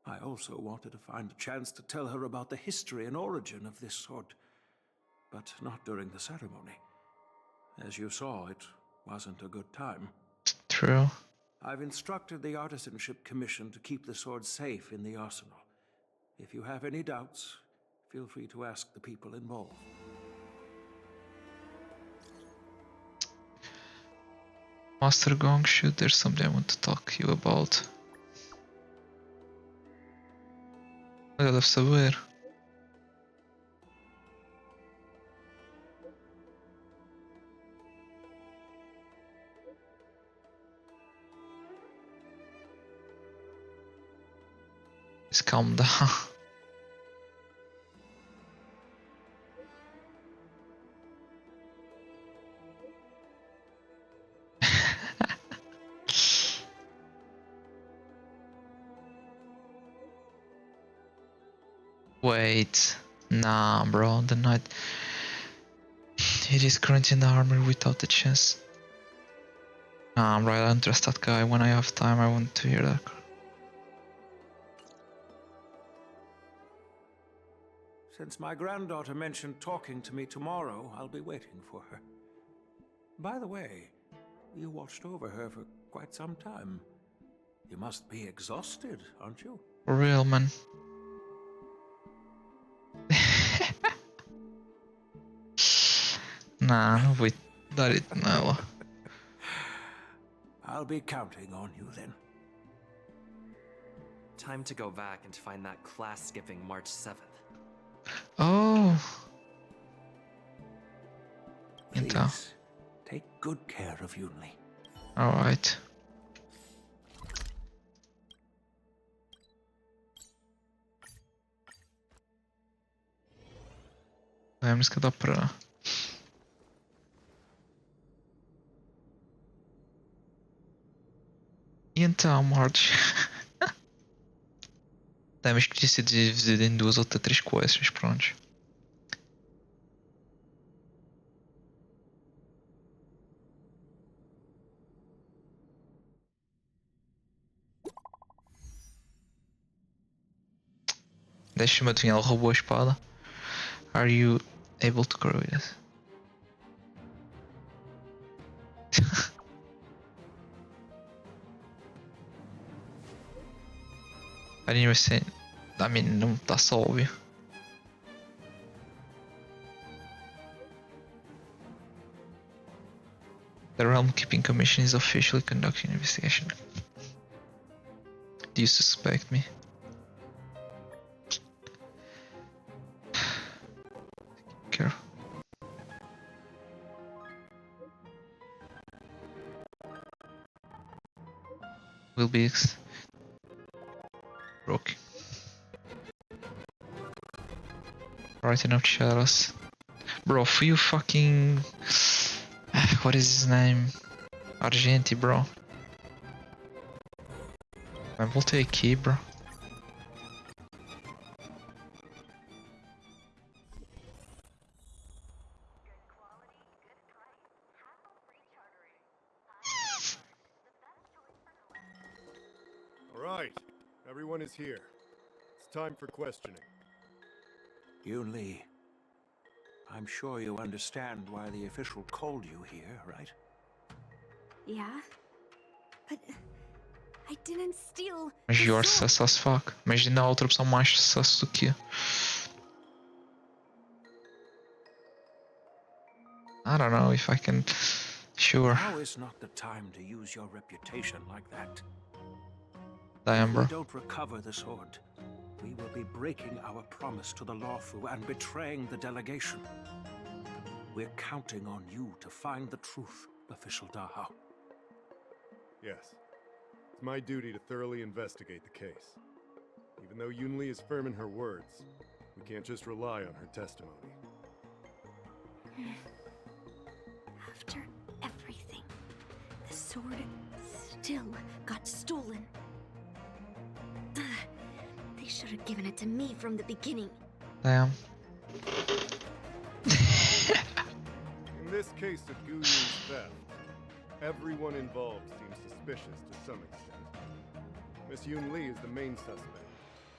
I also wanted to find a chance to tell her about the history and origin of this sword, but not during the ceremony. As you saw, it wasn't a good time. True. I've instructed the Artisanship Commission to keep the sword safe in the arsenal. If you have any doubts, feel free to ask the people involved. Master Gongshu, there's something I want to talk to you about. Olha, deve saber. Just calm down. Wait, nah, bro. The knight. It is currently in the armor without the chance. Nah, I'm right. I don't trust that guy. When I have time, I want to hear that. Since my granddaughter mentioned talking to me tomorrow, I'll be waiting for her. By the way, you watched over her for quite some time. You must be exhausted, aren't you? For real, man. Nah, não vou dar it nela. I'll be counting on you then. Time to go back and find that class-skipping March 7th. Oh. Please, Então. take good care of Yunli. Alright. Lembra-se que dá para... E então, Marge? Temos que ser dividido em 2 ou 3 quests, pronto. Deixa-me adivinhar, ele roubou a espada. Are you able to grow it? I didn't even say... I mean, não está só óbvio. The Realm Keeping Commission is officially conducting an investigation. Do you suspect me? Careful. Will be broken. Right enough shadows. Bro, for you fucking... What is his name? Argenti, bro. I voltei aqui, bro. All right, everyone is here. It's time for questioning. Yunli, I'm sure you understand why the official called you here, right? Yeah? But I didn't steal Mas the you're sword. sus as fuck. Imagina a outra opção mais sus do que. I don't know if I can. Sure. Now is not the time to use your reputation like that. Damn, If bro. we don't recover the sword, we will be breaking our promise to the Lawfu and betraying the delegation. We're counting on you to find the truth, Official Dahao. Yes. It's my duty to thoroughly investigate the case. Even though Yunli is firm in her words, we can't just rely on her testimony. After everything, the sword still got stolen. Ugh, they should have given it to me from the beginning. Damn. In this case of Gu Yun's theft, everyone involved seems suspicious to some extent. Miss Yunli is the main suspect.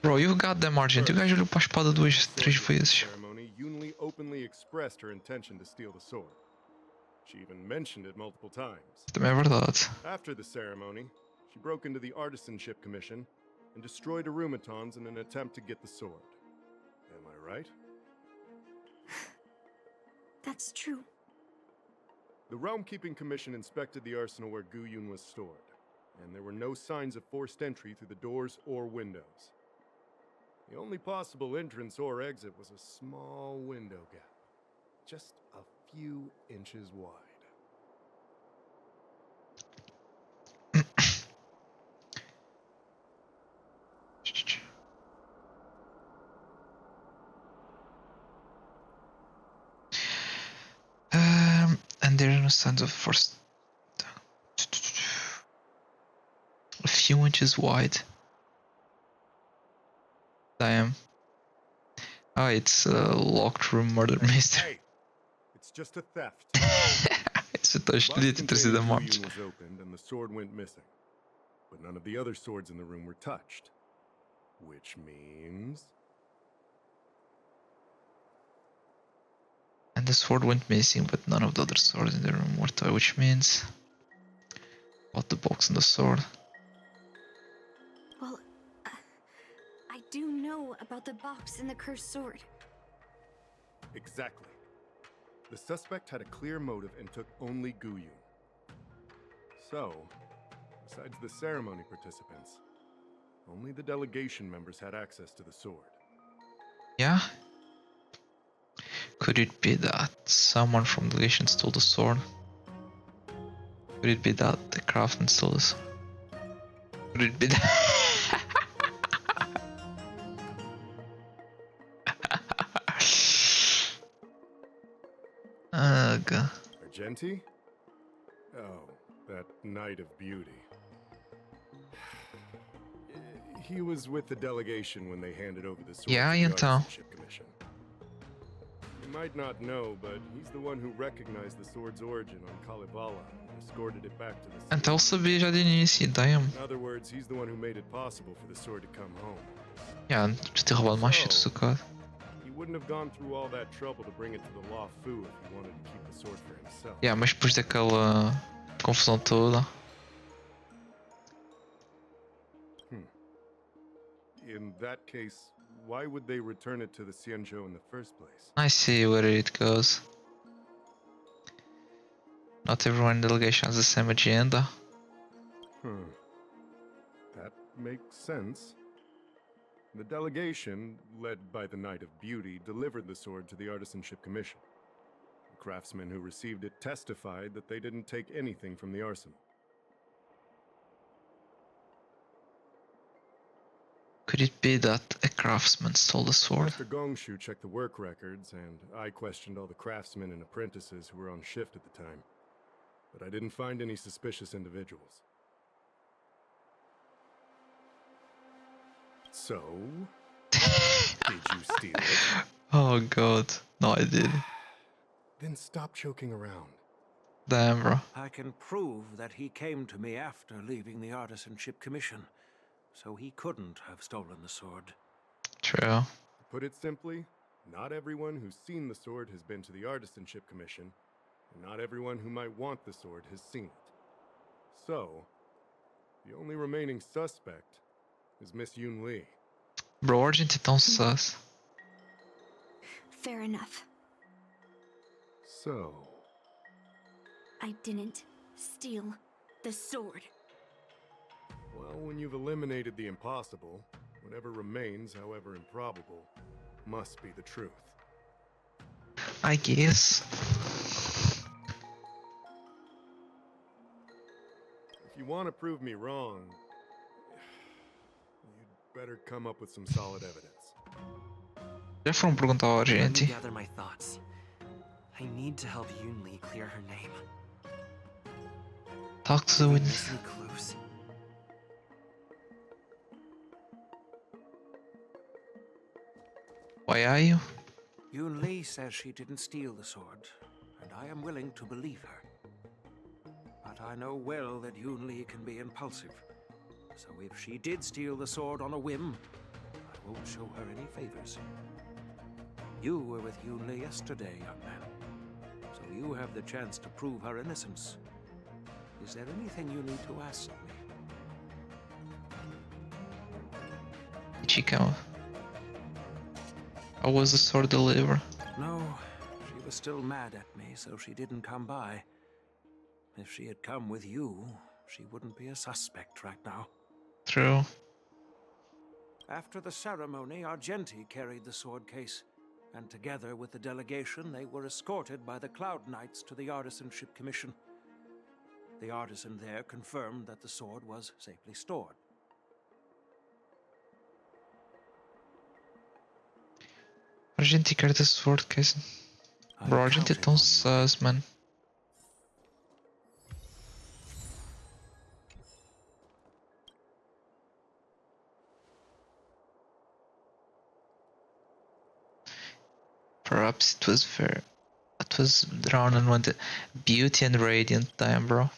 Bro, you got them, Argent. O gajo olhou para a espada duas, três vezes. Ceremony, Yunli openly expressed her intention to steal the sword. She even mentioned it multiple times. Também é verdade. After the ceremony, she broke into the Artisanship Commission and destroyed Arumatons in an attempt to get the sword. Am I right? That's true. The Realm Keeping Commission inspected the arsenal where Gu Yun was stored, and there were no signs of forced entry through the doors or windows. The only possible entrance or exit was a small window gap, just a few inches wide. And there are no signs of force. A few inches wide. Damn. Oh, it's a locked room murder mystery. Hey, it's just a theft. Isso eu escolhi ter trazido a morte. Was opened and the sword went missing, but none of the other swords in the room were touched, which means. And the sword went missing, but none of the other swords in the room were touched, which means. About the box and the sword. Well, I do know about the box and the cursed sword. Exactly. The suspect had a clear motive and took only Gu Yun. So, besides the ceremony participants, only the delegation members had access to the sword. Yeah? Could it be that someone from the delegation stole the sword? Could it be that the craftsman stole the sword? Could it be that... Ugh. Argenti? Oh, that Knight of Beauty. He was with the delegation when they handed over the sword Yeah, to the então. Artisanship Commission. You might not know, but he's the one who recognized the sword's origin on Kalevala and escorted it back to the city. Então ele sabia já de início, damn. In other words, he's the one who made it possible for the sword to come home. Yeah, de ter roubado mais cedo do que. He wouldn't have gone through all that trouble to bring it to the Lawfu if he wanted to keep the sword for himself. Yeah, mas depois daquela confusão toda. In that case, why would they return it to the Xianzhou in the first place? I see where it goes. Not everyone in the delegation has the same agenda. That makes sense. The delegation, led by the Knight of Beauty, delivered the sword to the Artisanship Commission. The craftsmen who received it testified that they didn't take anything from the arsenal. Could it be that a craftsman stole the sword? Mr. Gongshu checked the work records, and I questioned all the craftsmen and apprentices who were on shift at the time. But I didn't find any suspicious individuals. So, did you steal it? Oh god, no I did. Then stop joking around. Damn, bro. I can prove that he came to me after leaving the Artisanship Commission, so he couldn't have stolen the sword. True. To put it simply, Not everyone who's seen the sword has been to the Artisanship Commission, and not everyone who might want the sword has seen it. So, the only remaining suspect is Miss Yunli. Bro, a gente é tão sus. Fair enough. So, I didn't steal the sword. well, when you've eliminated the impossible, whatever remains, however improbable, must be the truth. I guess. If you want to prove me wrong, you'd better come up with some solid evidence. Já foram perguntar ao Let me agente? gather my thoughts. I need to help Yunli clear her name. Talk to the Do we witness. miss any clues? Why are you? Yunli says she didn't steal the sword, and I am willing to believe her. But I know well that Yunli can be impulsive. So if she did steal the sword on a whim, I won't show her any favors. You were with Yunli yesterday, young man. So you have the chance to prove her innocence. Is there anything you need to ask me? Did she come? How was the sword delivered? No, she was still mad at me, so she didn't come by. If she had come with you, she wouldn't be a suspect right now. True. After the ceremony, Argenti carried the sword case, and together with the delegation, they were escorted by the Cloud Knights to the Artisanship Commission. The artisan there confirmed that the sword was safely stored. A gente quer the sword case. Bro, a gente é tão sus, man. Perhaps it was fair. It was drawn on one the beauty and radiant time, bro.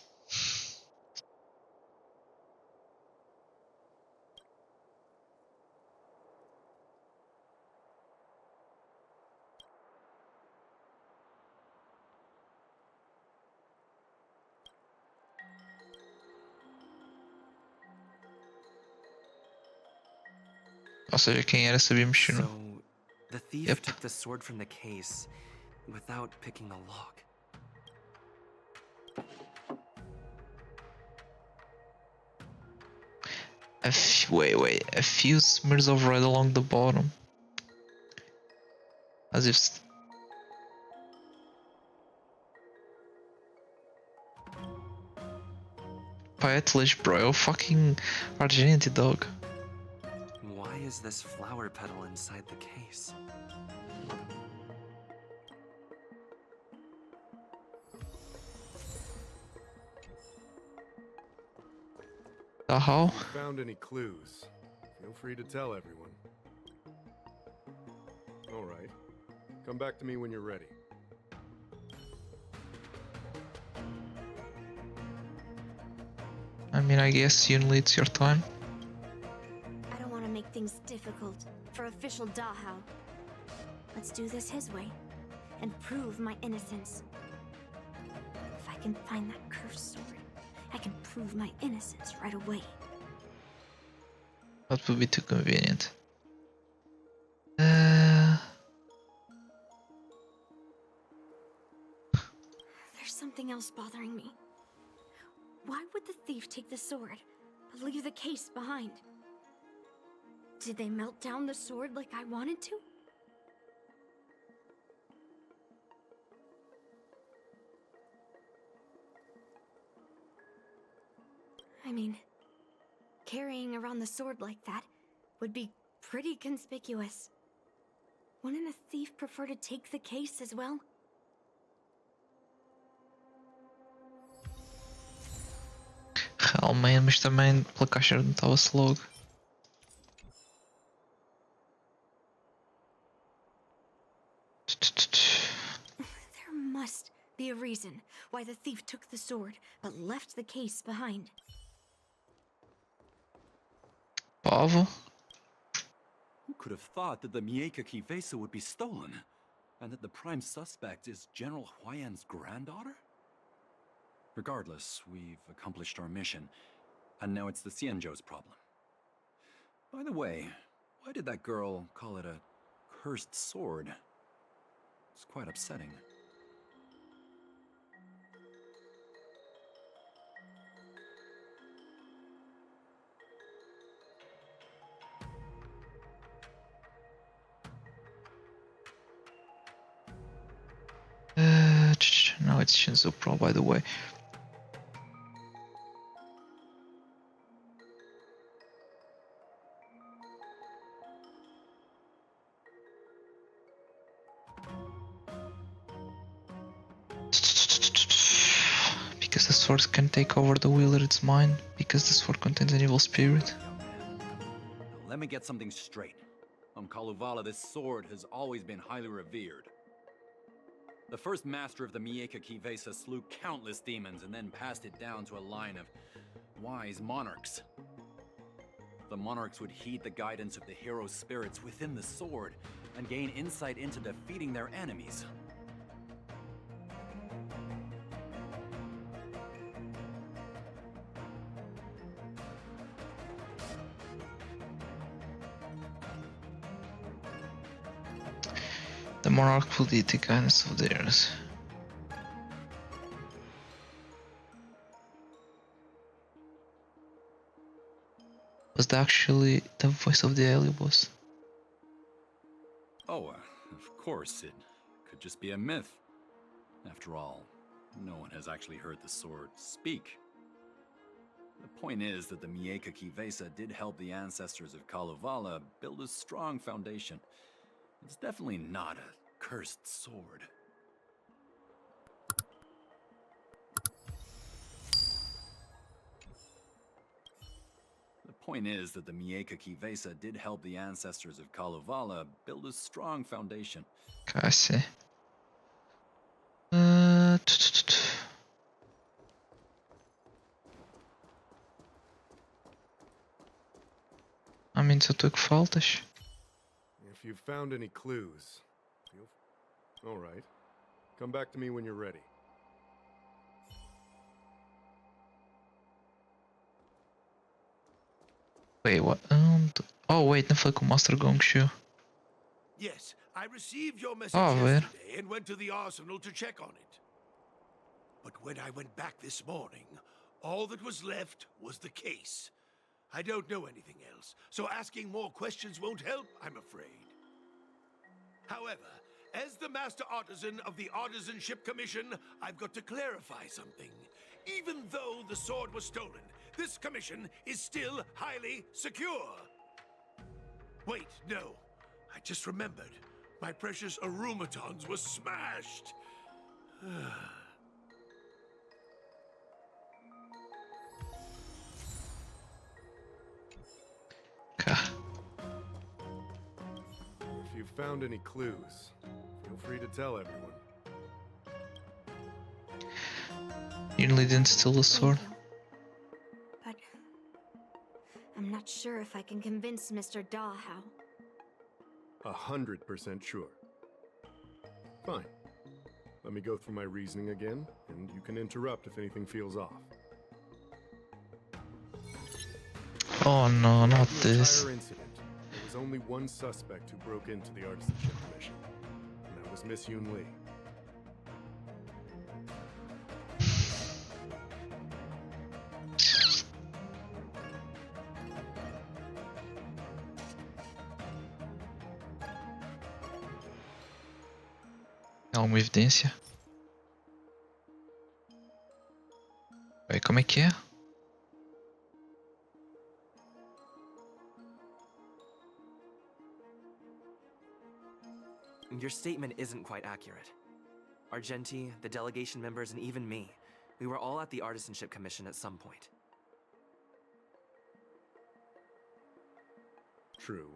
Ou seja, quem era sabia mexer no... So, the thief Yep. took the sword from the case without picking the lock. Wait. A few smears of red along the bottom. As if... Petless, bro. É o fucking Argenti, dog. Why is this flower petal inside the case? The hell? If you found any clues, feel free to tell everyone. All right. Come back to me when you're ready. I mean, I guess Yunli, it's your time. I don't want to make things difficult for official Dahao. Let's do this his way and prove my innocence. If I can find that cursed sword, I can prove my innocence right away. That would be too convenient. There's something else bothering me. Why would the thief take the sword, but leave the case behind? Did they melt down the sword like I wanted to? I mean, carrying around the sword like that would be pretty conspicuous. Wouldn't a thief prefer to take the case as well? Calma, mas também pela caixa notava-se logo. There must be a reason why the thief took the sword but left the case behind. Pavo? Who could have thought that the Mieka Kivesa would be stolen? And that the prime suspect is General Huayan's granddaughter? Regardless, we've accomplished our mission, and now it's the Xianzhou's problem. By the way, why did that girl call it a cursed sword? It's quite upsetting. No, it's Shinzo Pro, by the way. Because the sword can take over the wielder, it's mine. Because the sword contains an evil spirit. Let me get something straight. On Kalevala, this sword has always been highly revered. The first master of the Mieka Kivesa slew countless demons and then passed it down to a line of wise monarchs. The monarchs would heed the guidance of the hero spirits within the sword and gain insight into defeating their enemies. The monarch will lead the guidance of theirs. Was that actually the voice of the alien boss? Oh, of course, it could just be a myth. After all, no one has actually heard the sword speak. The point is that the Mieka Kivesa did help the ancestors of Kalevala build a strong foundation. It's definitely not a cursed sword. The point is that the Mieka Kivesa did help the ancestors of Kalevala build a strong foundation. I see. Aminti tu que faltas? If you've found any clues, all right. Come back to me when you're ready. Wait, what? Oh, wait, não foi com o Master Gongshu. Yes, I received your message Oh, where? yesterday and went to the arsenal to check on it. But when I went back this morning, all that was left was the case. I don't know anything else, so asking more questions won't help, I'm afraid. However, as the Master Artisan of the Artisanship Commission, I've got to clarify something. Even though the sword was stolen, this commission is still highly secure. Wait, no. I just remembered. My precious arumatons were smashed. If you've found any clues, feel free to tell everyone. Yunli didn't steal the sword. But I'm not sure if I can convince Mr. Da how. 100% sure. Fine. Let me go through my reasoning again, and you can interrupt if anything feels off. Oh no, not In the this. entire incident, there was only one suspect who broke into the Artisanship Commission, and that was Miss Yunli. Alguma evidência? Aí, como é que é? Your statement isn't quite accurate. Argenti, the delegation members, and even me, we were all at the Artisanship Commission at some point. True.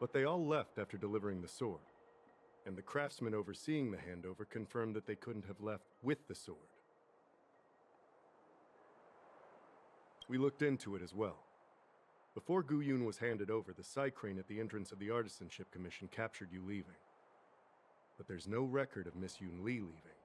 But they all left after delivering the sword. And the craftsman overseeing the handover confirmed that they couldn't have left with the sword. We looked into it as well. Before Gu Yun was handed over, the side crane at the entrance of the Artisanship Commission captured you leaving. But there's no record of Miss Yunli leaving.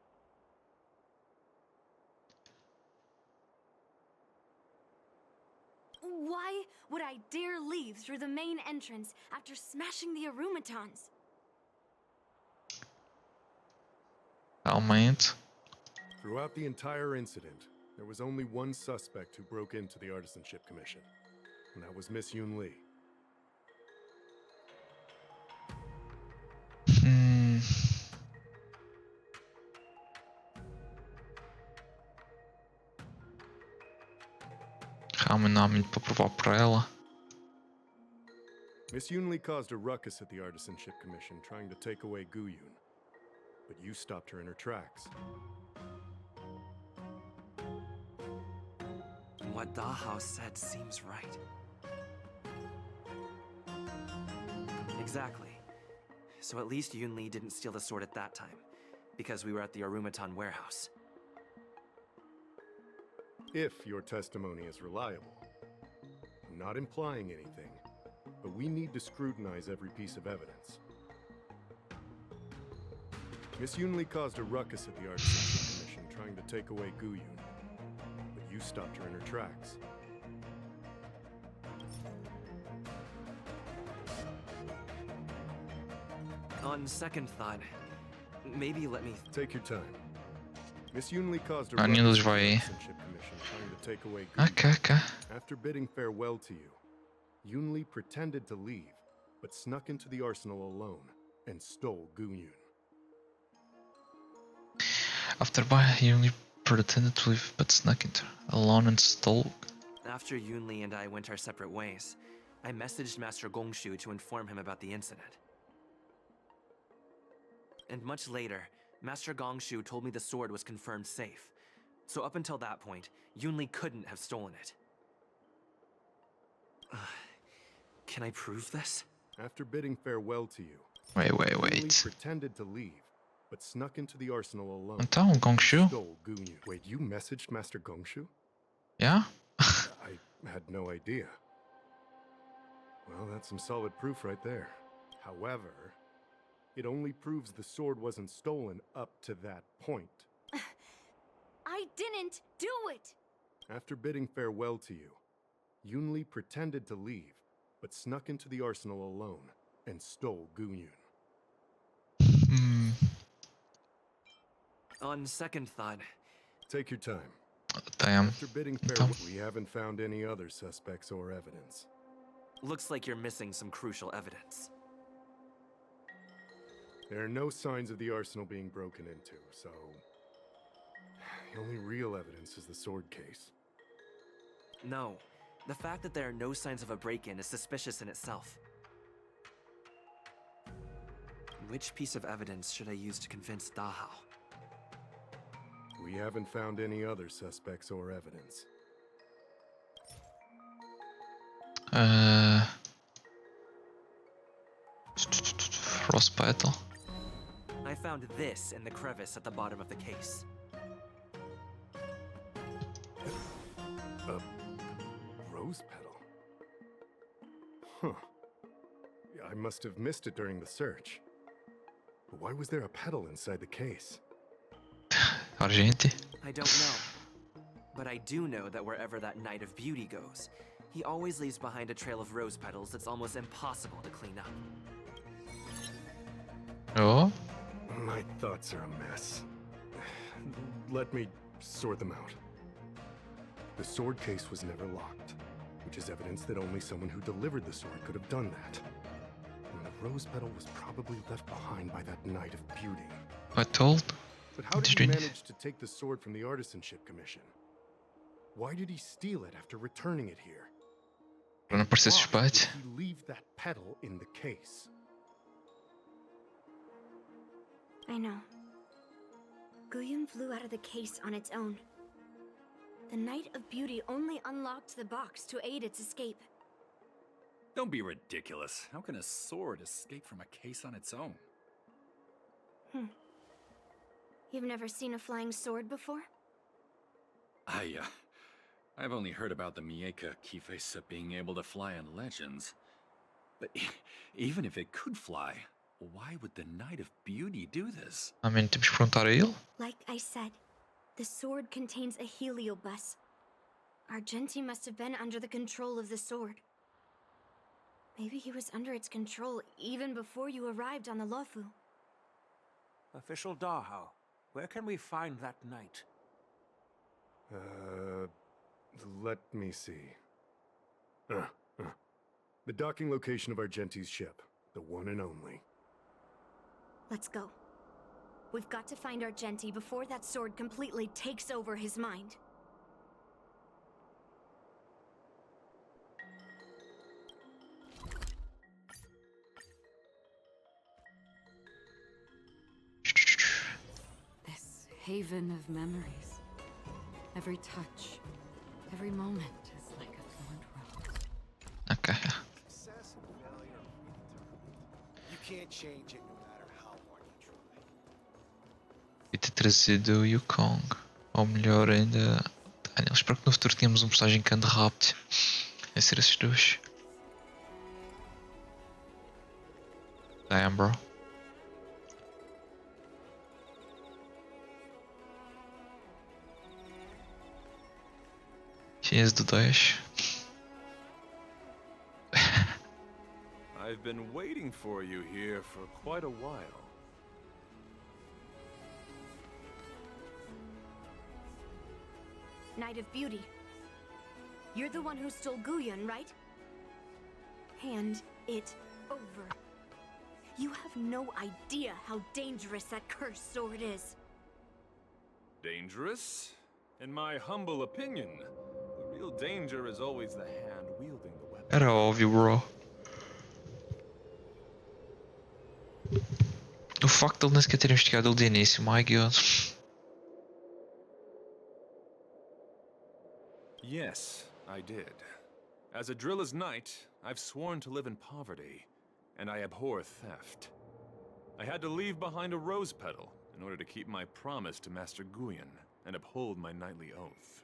Why would I dare leave through the main entrance after smashing the aromatons? Realmente. Throughout the entire incident, there was only one suspect who broke into the Artisanship Commission, and that was Miss Yunli. Gaan we nou niet popprovar por ela? Miss Yunli caused a ruckus at the Artisanship Commission trying to take away Gu Yun, but you stopped her in her tracks. What Dahao said seems right. Exactly. So at least Yunli didn't steal the sword at that time, because we were at the Arumaton warehouse. If your testimony is reliable. I'm not implying anything, but we need to scrutinize every piece of evidence. Miss Yunli caused a ruckus at the Artisanship Commission trying to take away Gu Yun, but you stopped her in her tracks. On second thought, maybe let me... Take your time. Miss Yunli caused a Ah, ruckus Niels at the vai. Artisanship Commission trying to take away Gu Yun. Ok. After bidding farewell to you, Yunli pretended to leave, but snuck into the arsenal alone and stole Gu Yun. After Yunli pretended to leave but snuck into alone and stole. After Yunli and I went our separate ways, I messaged Master Gongshu to inform him about the incident. And much later, Master Gongshu told me the sword was confirmed safe. So up until that point, Yunli couldn't have stolen it. Can I prove this? After bidding farewell to you, Wait. Yunli pretended to leave, but snuck into the arsenal alone. Então, Gongshu? Stole Gu Yun. Wait, you messaged Master Gongshu? Yeah? I had no idea. Well, that's some solid proof right there. However, it only proves the sword wasn't stolen up to that point. I didn't do it! After bidding farewell to you, Yunli pretended to leave, but snuck into the arsenal alone and stole Gu Yun. On second thought... Take your time. Damn. After bidding farewell, we haven't found any other suspects or evidence. Looks like you're missing some crucial evidence. There are no signs of the arsenal being broken into, so... The only real evidence is the sword case. No. The fact that there are no signs of a break-in is suspicious in itself. Which piece of evidence should I use to convince Dahao? We haven't found any other suspects or evidence. Frost petal. I found this in the crevice at the bottom of the case. A rose petal? Huh. I must have missed it during the search. But why was there a petal inside the case? Argenti? I don't know. But I do know that wherever that Knight of Beauty goes, he always leaves behind a trail of rose petals that's almost impossible to clean up. Oh? My thoughts are a mess. Let me sort them out. The sword case was never locked, which is evidence that only someone who delivered the sword could have done that. And the rose petal was probably left behind by that Knight of Beauty. I told. But how did he manage to take the sword from the Artisanship Commission? Why did he steal it after returning it here? Não parecia suspeito. Why did he leave that petal in the case? I know. Gu Yun flew out of the case on its own. The Knight of Beauty only unlocked the box to aid its escape. Don't be ridiculous. How can a sword escape from a case on its own? You've never seen a flying sword before? I I've only heard about the Mieka Kifesa being able to fly in legends. But even if it could fly, why would the Knight of Beauty do this? I mean, temos que perguntar a ele? Like I said, the sword contains a heliobus. Argenti must have been under the control of the sword. Maybe he was under its control even before you arrived on the Lofu. Official Dahao, where can we find that knight? Let me see. The docking location of Argenti's ship. The one and only. Let's go. We've got to find Argenti before that sword completely takes over his mind. This haven of memories. Every touch, every moment is like a thorned rose. Okay. Success and failure are predetermined. You can't change it no matter how hard you try. E ter trazido o Yukong. Ou melhor ainda... Daniel, espero que no futuro tenhamos um personagem que ande rápido. A ser esses dois. Damn, bro. Tinhas do 10. I've been waiting for you here for quite a while. Knight of Beauty. You're the one who stole Guyun, right? Hand it over. You have no idea how dangerous that cursed sword is. Dangerous? In my humble opinion, the real danger is always the hand wielding the weapon. Era óbvio, bro. O facto de ele nem sequer ter investigado ele de início, my god. Yes, I did. As a Drilla's knight, I've sworn to live in poverty, and I abhor theft. I had to leave behind a rose petal in order to keep my promise to Master Guyun and uphold my knightly oath.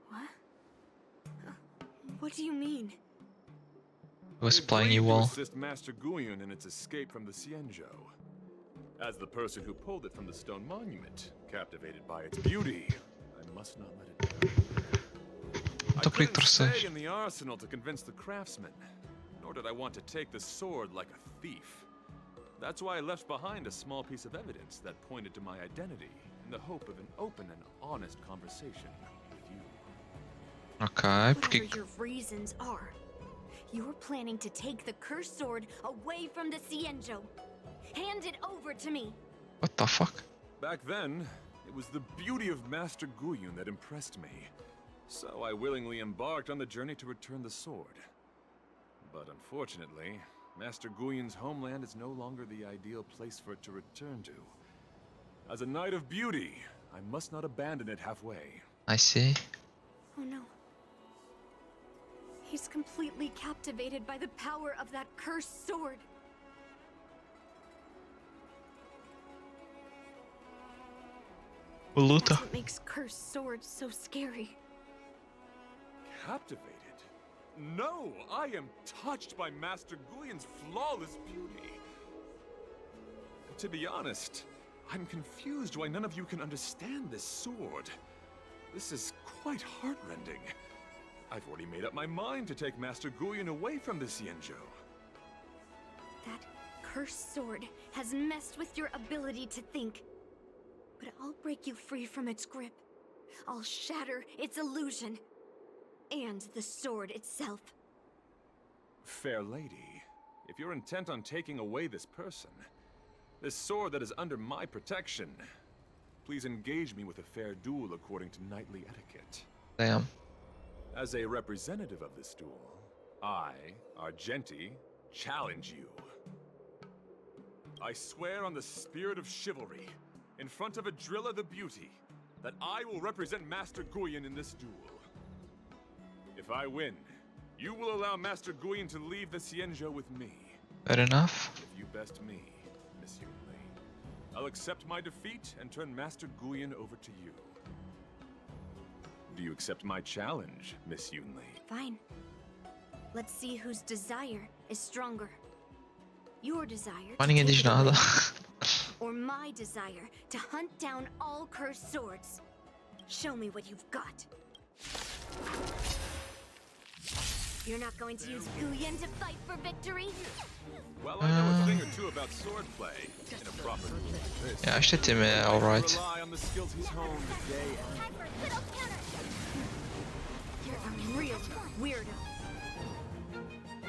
What? What do you mean? I was playing I you agreed to well. assist Master Guyun in its escape from the Xianzhou. As the person who pulled it from the stone monument, captivated by its beauty, I must not let it go. I couldn't stay in the arsenal to convince the craftsman, nor did I want to take the sword like a thief. That's why I left behind a small piece of evidence that pointed to my identity in the hope of an open and honest conversation with you. Okay, Whatever your reasons are, you're planning to take the cursed sword away from the Xianzhou. Hand it over to me. What the fuck? Back then, it was the beauty of Master Guyun that impressed me. So I willingly embarked on the journey to return the sword. But unfortunately, Master Guyun's homeland is no longer the ideal place for it to return to. As a Knight of Beauty, I must not abandon it halfway. I see. Oh no. He's completely captivated by the power of that cursed sword. That's what makes cursed swords so scary. Captivated? No, I am touched by Master Guyun's flawless beauty. To be honest, I'm confused why none of you can understand this sword. This is quite heartrending. I've already made up my mind to take Master Guyun away from the Xianzhou. That cursed sword has messed with your ability to think. But I'll break you free from its grip. I'll shatter its illusion. And the sword itself. Fair lady, if you're intent on taking away this person, this sword that is under my protection, please engage me with a fair duel according to knightly etiquette. Damn. As a representative of this duel, I, Argenti, challenge you. I swear on the spirit of chivalry, in front of Adrilla the Beauty, that I will represent Master Guyun in this duel. If I win, you will allow Master Guyun to leave the Xianzhou with me. Fair enough. If you best me, Miss Yunli, I'll accept my defeat and turn Master Guyun over to you. Do you accept my challenge, Miss Yunli. Fine. Let's see whose desire is stronger. Your desire to Ninguém take diz it away, nada. or my desire to hunt down all cursed swords. Show me what you've got. You're not going to use Guyan to fight for victory? Well, I know a thing or two about swordplay in a proper duel like this. Ya işte temi alright. Rely on the skills he's honed day and Time for a good old counter. You're a real weirdo.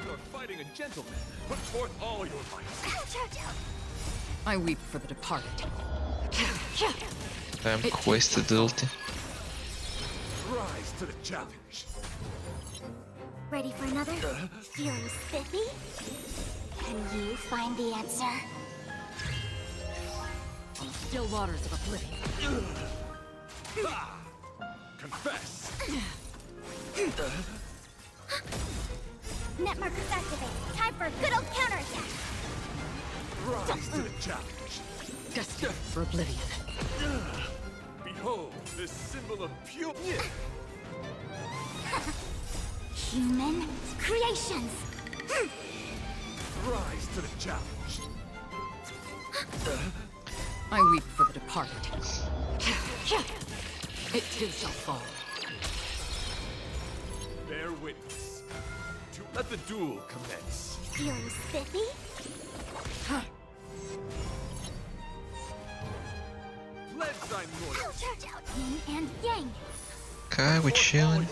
You're fighting a gentleman. Put forth all your might. I weep for the departed. Wasted ulti. Rise to the challenge. Ready for another? Feeling spiffy? Can you find the answer? On the still waters of oblivion. Confess. Net markers activated. Time for a good old counterattack. Rise to the challenge. Destined for oblivion. Behold, this symbol of pure. Human creations. Rise to the challenge. I weep for the departed. It too shall fall. Bear witness. To let the duel commence. Feeling spiffy? Pledge thy loyalty. Yin and yang. Okay, we chilling.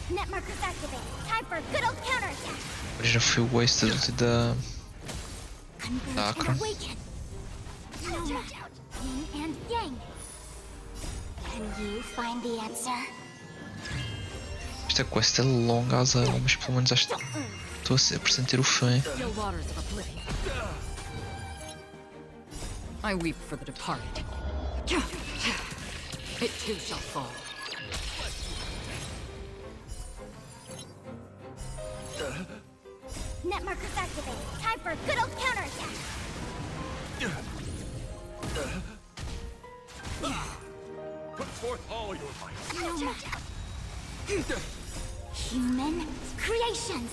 Net markers activated. Time for a good old counterattack. But já fui wasted ulti da Akron. Awaken. No match. Yin and yang. Can you find the answer? Esta quest é longa, azar, mas pelo menos acho que estou a pressentir o fim. Still waters of oblivion. I weep for the departed. It too shall fall. Net markers activated. Time for a good old counterattack. Put forth all your might. No match. Human creations.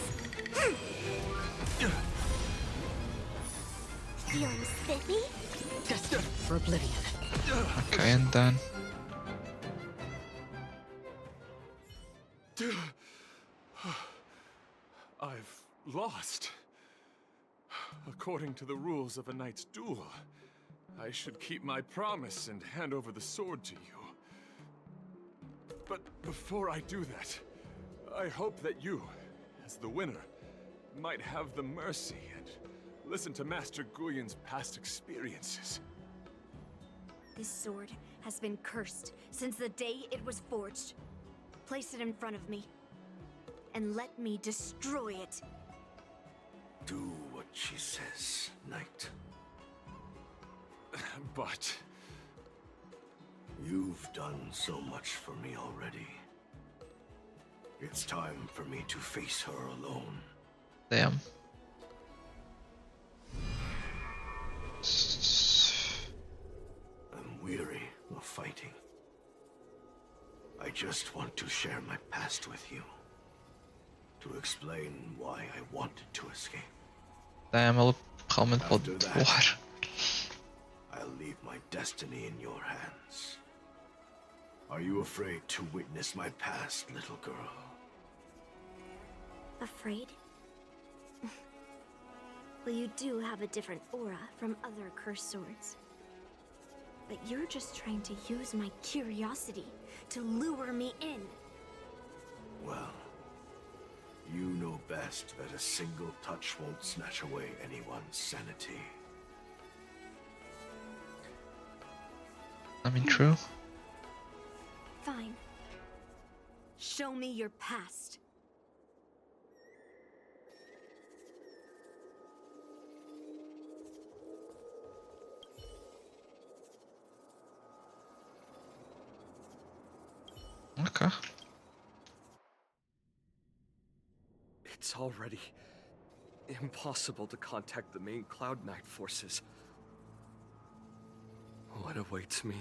Feeling spiffy? Destined for oblivion. Okay, and then I've lost. According to the rules of a knight's duel, I should keep my promise and hand over the sword to you. But before I do that, I hope that you, as the winner, might have the mercy and listen to Master Guyan's past experiences. This sword has been cursed since the day it was forged. Place it in front of me, and let me destroy it. Do what she says, Knight. But You've done so much for me already. It's time for me to face her alone. damn. I'm weary of fighting. I just want to share my past with you. To explain why I wanted to escape. Damn, ele realmente pode voar. I'll leave my destiny in your hands. Are you afraid to witness my past, little girl? Afraid? Well, you do have a different aura from other cursed swords. But you're just trying to use my curiosity to lure me in. Well, you know best that a single touch won't snatch away anyone's sanity. I mean, true. Fine. Show me your past. Okay. It's already impossible to contact the main Cloud Knight forces. What awaits me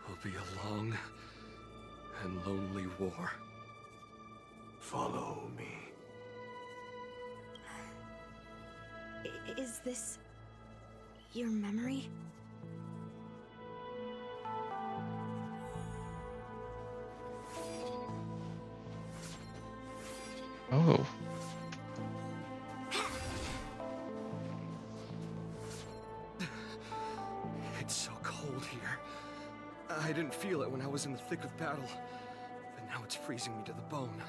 will be a long and lonely war. Follow me. Is this your memory? Oh. It's so cold here. I didn't feel it when I was in the thick of battle, but now it's freezing me to the bone.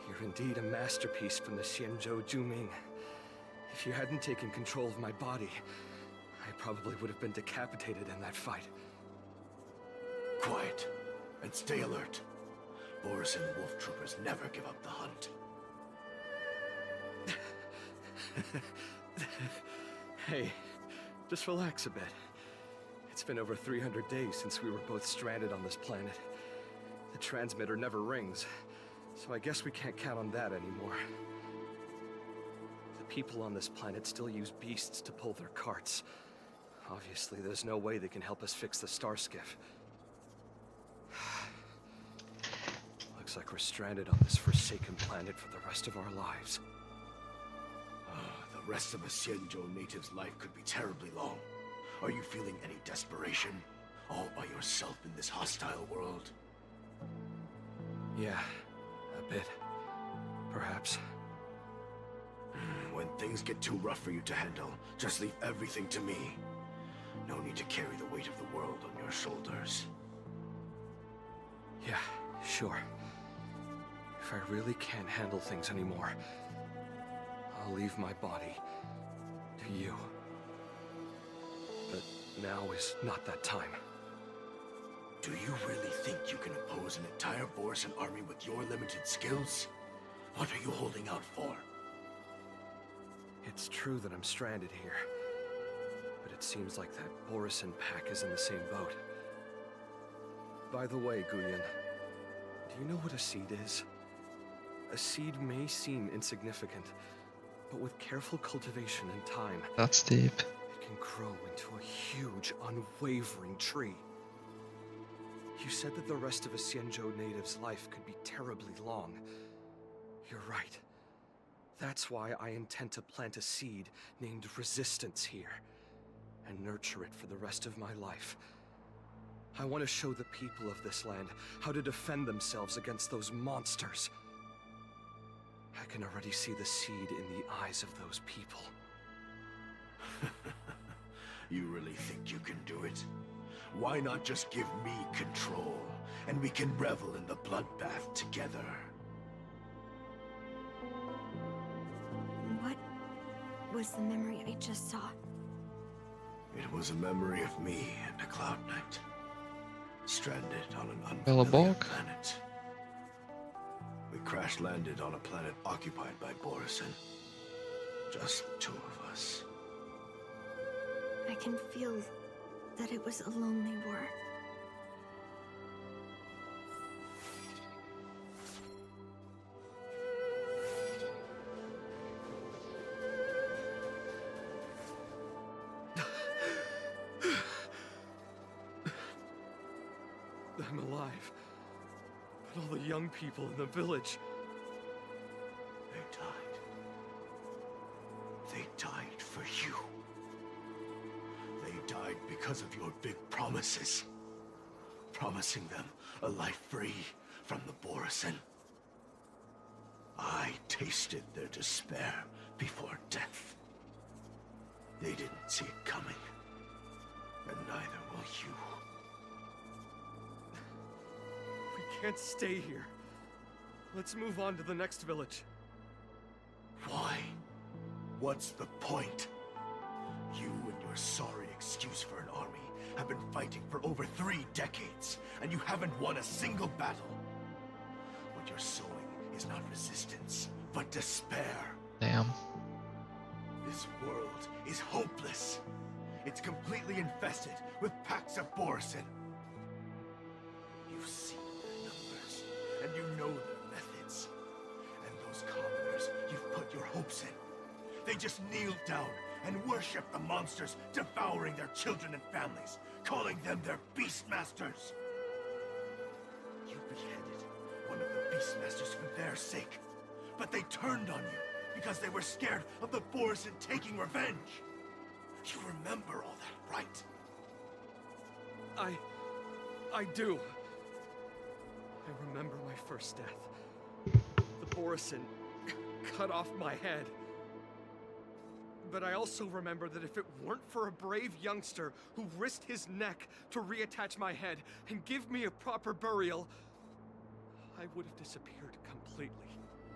You're indeed a masterpiece from the Xianzhou Juming. If you hadn't taken control of my body, I probably would have been decapitated in that fight. Quiet, and stay alert. Boris and Wolf Troopers never give up the hunt. Hey, just relax a bit. It's been over 300 days since we were both stranded on this planet. The transmitter never rings, so I guess we can't count on that anymore. The people on this planet still use beasts to pull their carts. Obviously, there's no way they can help us fix the star skiff. Looks like we're stranded on this forsaken planet for the rest of our lives. The rest of a Xianzhou native's life could be terribly long. Are you feeling any desperation? All by yourself in this hostile world? Yeah, a bit. Perhaps. When things get too rough for you to handle, just leave everything to me. No need to carry the weight of the world on your shoulders. Yeah, sure. If I really can't handle things anymore, I'll leave my body to you. But now is not that time. Do you really think you can oppose an entire Borisan army with your limited skills? What are you holding out for? It's true that I'm stranded here, but it seems like that Borisan pack is in the same boat. By the way, Guyan, do you know what a seed is? A seed may seem insignificant, but with careful cultivation and time, That's deep. it can grow into a huge, unwavering tree. You said that the rest of a Xianzhou native's life could be terribly long. You're right. That's why I intend to plant a seed named Resistance here, and nurture it for the rest of my life. I want to show the people of this land how to defend themselves against those monsters. I can already see the seed in the eyes of those people. You really think you can do it? Why not just give me control, and we can revel in the bloodbath together? What was the memory I just saw? It was a memory of me and a Cloud Knight, stranded on an Well, a unfamiliar bulk. planet. We crash-landed on a planet occupied by Borisan. Just the two of us. I can feel that it was a lonely war. I'm alive, but all the young people in the village... They died. They died for you. They died because of your big promises. Promising them a life free from the Borisan. I tasted their despair before death. They didn't see it coming. And neither will you. We can't stay here. Let's move on to the next village. Why? What's the point? You and your sorry excuse for an army have been fighting for over 3 decades, and you haven't won a single battle. What you're sowing is not resistance, but despair. Damn. This world is hopeless. It's completely infested with packs of Borisan. You've seen their numbers, and you know their methods. And those commoners you've put your hopes in, they just kneel down and worship the monsters devouring their children and families, calling them their beastmasters. You beheaded one of the beastmasters for their sake, but they turned on you because they were scared of the Boris taking revenge. You remember all that, right? I do. I remember my first death. The Borisin cut off my head. But I also remember that if it weren't for a brave youngster who risked his neck to reattach my head and give me a proper burial, I would have disappeared completely.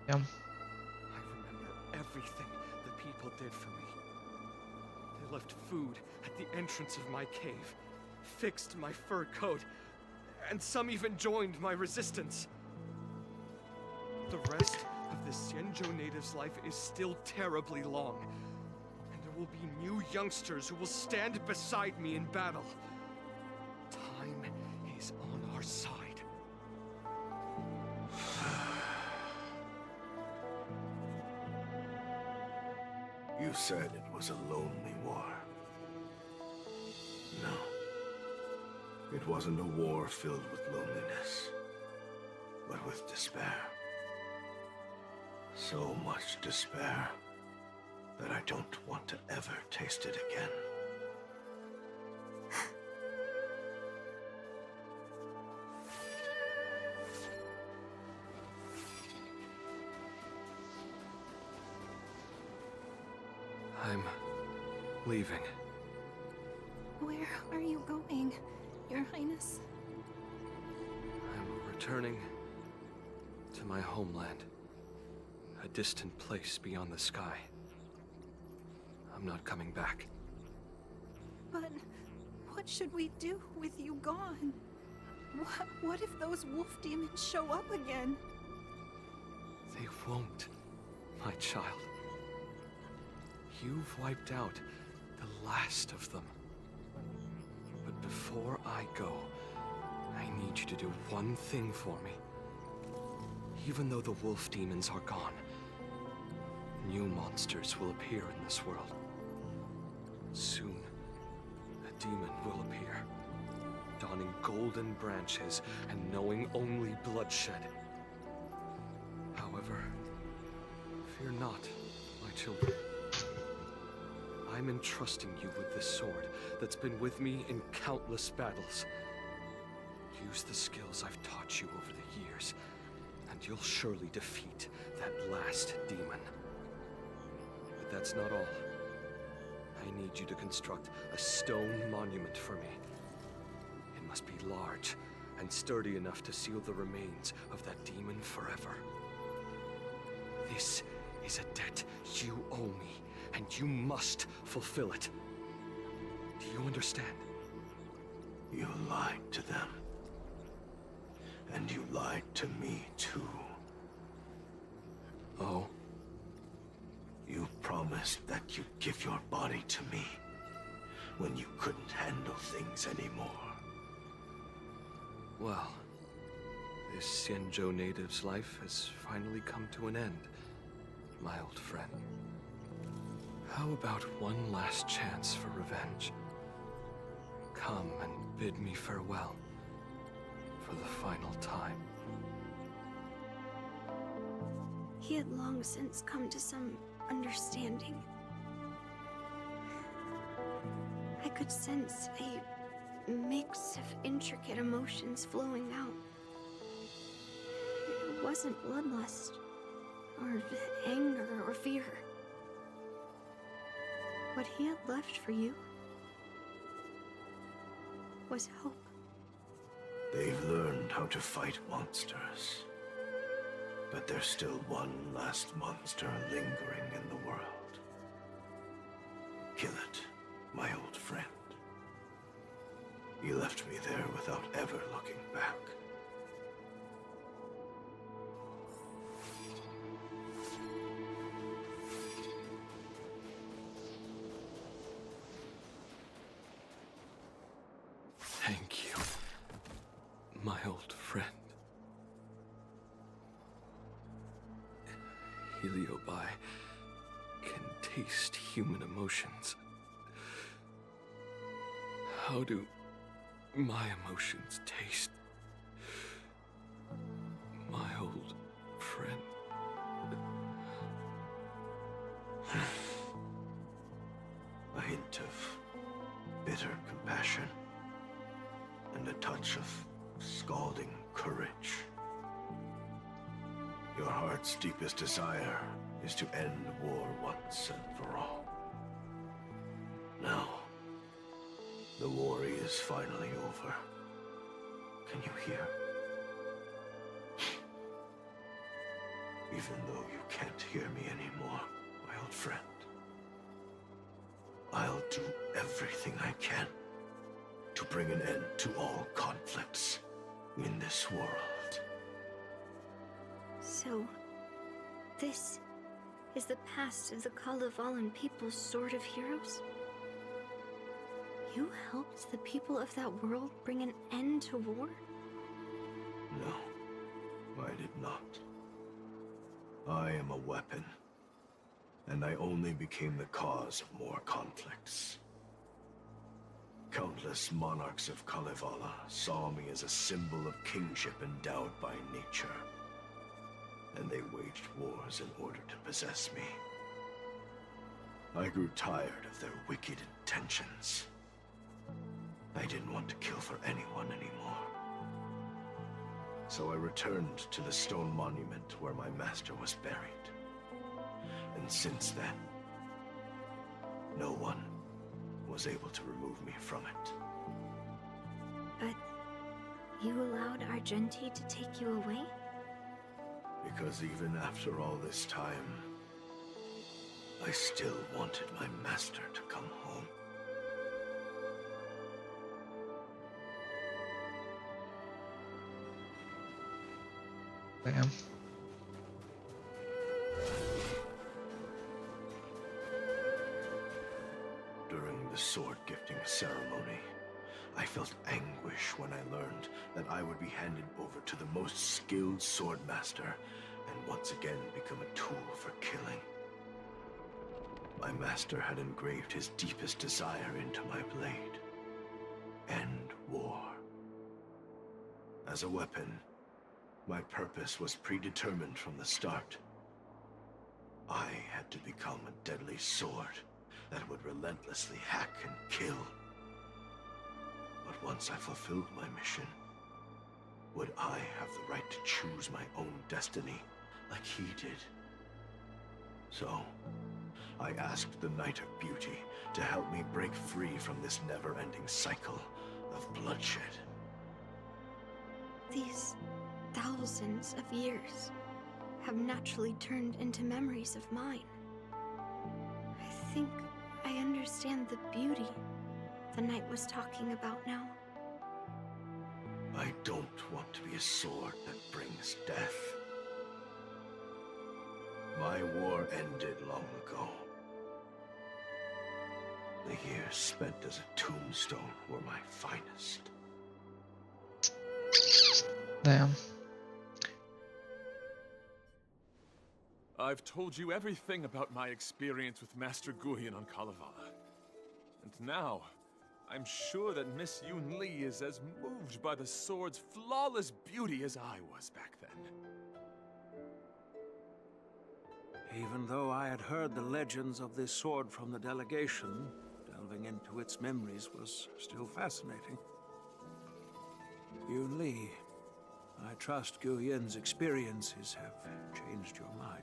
Yeah. I remember everything the people did for me. They left food at the entrance of my cave, fixed my fur coat, and some even joined my resistance. The rest of the Xianzhou native's life is still terribly long, and there will be new youngsters who will stand beside me in battle. Time is on our side. You said it was a lonely war. No. It wasn't a war filled with loneliness, but with despair. So much despair that I don't want to ever taste it again. I'm leaving. Where are you going, Your Highness? I'm returning to my homeland. A distant place beyond the sky. I'm not coming back. But what should we do with you gone? What if those wolf demons show up again? They won't, my child. You've wiped out the last of them. But before I go, I need you to do one thing for me. Even though the wolf demons are gone, new monsters will appear in this world. Soon, a demon will appear, donning golden branches and knowing only bloodshed. However, fear not, my children. I'm entrusting you with this sword that's been with me in countless battles. Use the skills I've taught you over the years, and you'll surely defeat that last demon. But that's not all. I need you to construct a stone monument for me. It must be large and sturdy enough to seal the remains of that demon forever. This is a debt you owe me, and you must fulfill it. Do you understand? You lied to them. And you lied to me, too. Oh? You promised that you'd give your body to me when you couldn't handle things anymore. Well, this Xianzhou native's life has finally come to an end, my old friend. How about one last chance for revenge? Come and bid me farewell for the final time. He had long since come to some understanding. I could sense a mix of intricate emotions flowing out. It wasn't bloodlust, or anger, or fear. What he had left for you was hope. They've learned how to fight monsters. But there's still one last monster lingering in the world. Kill it, my old friend. You left me there without ever looking back. Thank you, my old friend. Heliobi can taste human emotions. How do my emotions taste? My old friend. A hint of bitter compassion and a touch of scalding courage. Your heart's deepest desire is to end war once and for all. Now, the war is finally over. Can you hear? Even though you can't hear me anymore, my old friend, I'll do everything I can to bring an end to all conflicts in this world. So, this is the past of the Kalevalan people's Sword of Heroes? You helped the people of that world bring an end to war? No, I did not. I am a weapon, and I only became the cause of more conflicts. Countless monarchs of Kalevala saw me as a symbol of kingship endowed by nature, and they waged wars in order to possess me. I grew tired of their wicked intentions. I didn't want to kill for anyone anymore. So I returned to the stone monument where my master was buried. And since then, no one was able to remove me from it. But you allowed Argenti to take you away? Because even after all this time, I still wanted my master to come home. Damn. During the sword gifting ceremony, I felt anguish when I learned that I would be handed over to the most skilled swordmaster and once again become a tool for killing. My master had engraved his deepest desire into my blade. End war. As a weapon, my purpose was predetermined from the start. I had to become a deadly sword that would relentlessly hack and kill. But once I fulfilled my mission, would I have the right to choose my own destiny like he did? So, I asked the Knight of Beauty to help me break free from this never-ending cycle of bloodshed. These thousands of years have naturally turned into memories of mine. I think I understand the beauty the knight was talking about now. I don't want to be a sword that brings death. My war ended long ago. The years spent as a tombstone were my finest. Damn. I've told you everything about my experience with Master Guhian on Kalevala. And now, I'm sure that Miss Yunli is as moved by the sword's flawless beauty as I was back then. Even though I had heard the legends of this sword from the delegation, delving into its memories was still fascinating. Yunli, I trust Guhian's experiences have changed your mind.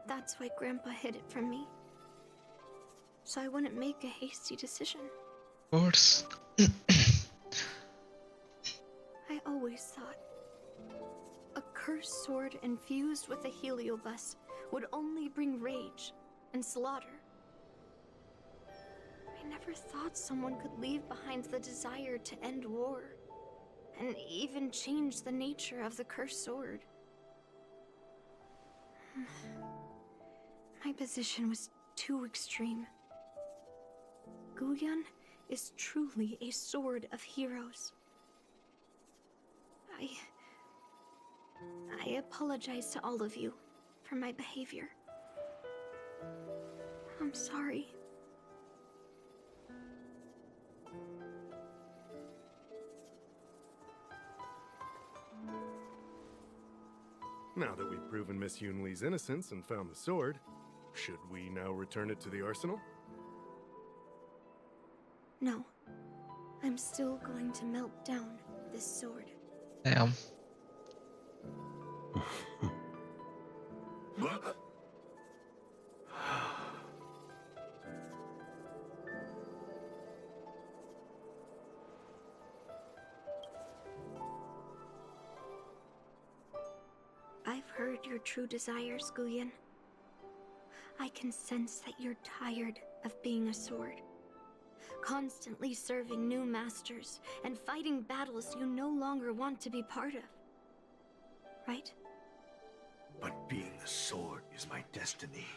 That's why Grandpa hid it from me. So I wouldn't make a hasty decision. Of course. I always thought a cursed sword infused with a heliobus would only bring rage and slaughter. I never thought someone could leave behind the desire to end war, and even change the nature of the cursed sword. My position was too extreme. Guyun is truly a sword of heroes. I apologize to all of you for my behavior. I'm sorry. Now that we've proven Miss Yunli's innocence and found the sword, should we now return it to the arsenal? No. I'm still going to melt down this sword. Damn. I've heard your true desires, Guyun. I can sense that you're tired of being a sword. Constantly serving new masters and fighting battles you no longer want to be part of. Right? But being a sword is my destiny.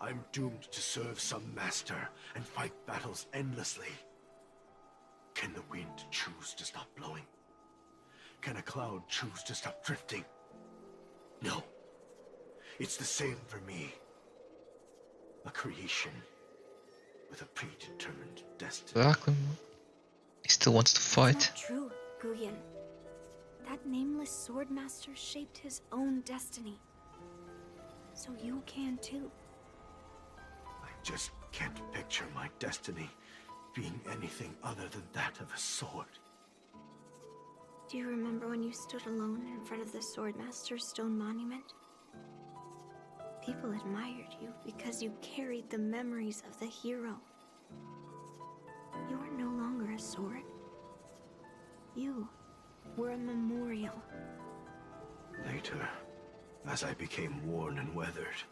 I'm doomed to serve some master and fight battles endlessly. Can the wind choose to stop blowing? Can a cloud choose to stop drifting? No. It's the same for me. A creation with a predetermined destiny. Exactly. He still wants to fight. That's not true, Guyun. That nameless swordmaster shaped his own destiny. So you can too. I just can't picture my destiny being anything other than that of a sword. Do you remember when you stood alone in front of the swordmaster's stone monument? People admired you because you carried the memories of the hero. You were no longer a sword. You were a memorial. Later, as I became worn and weathered,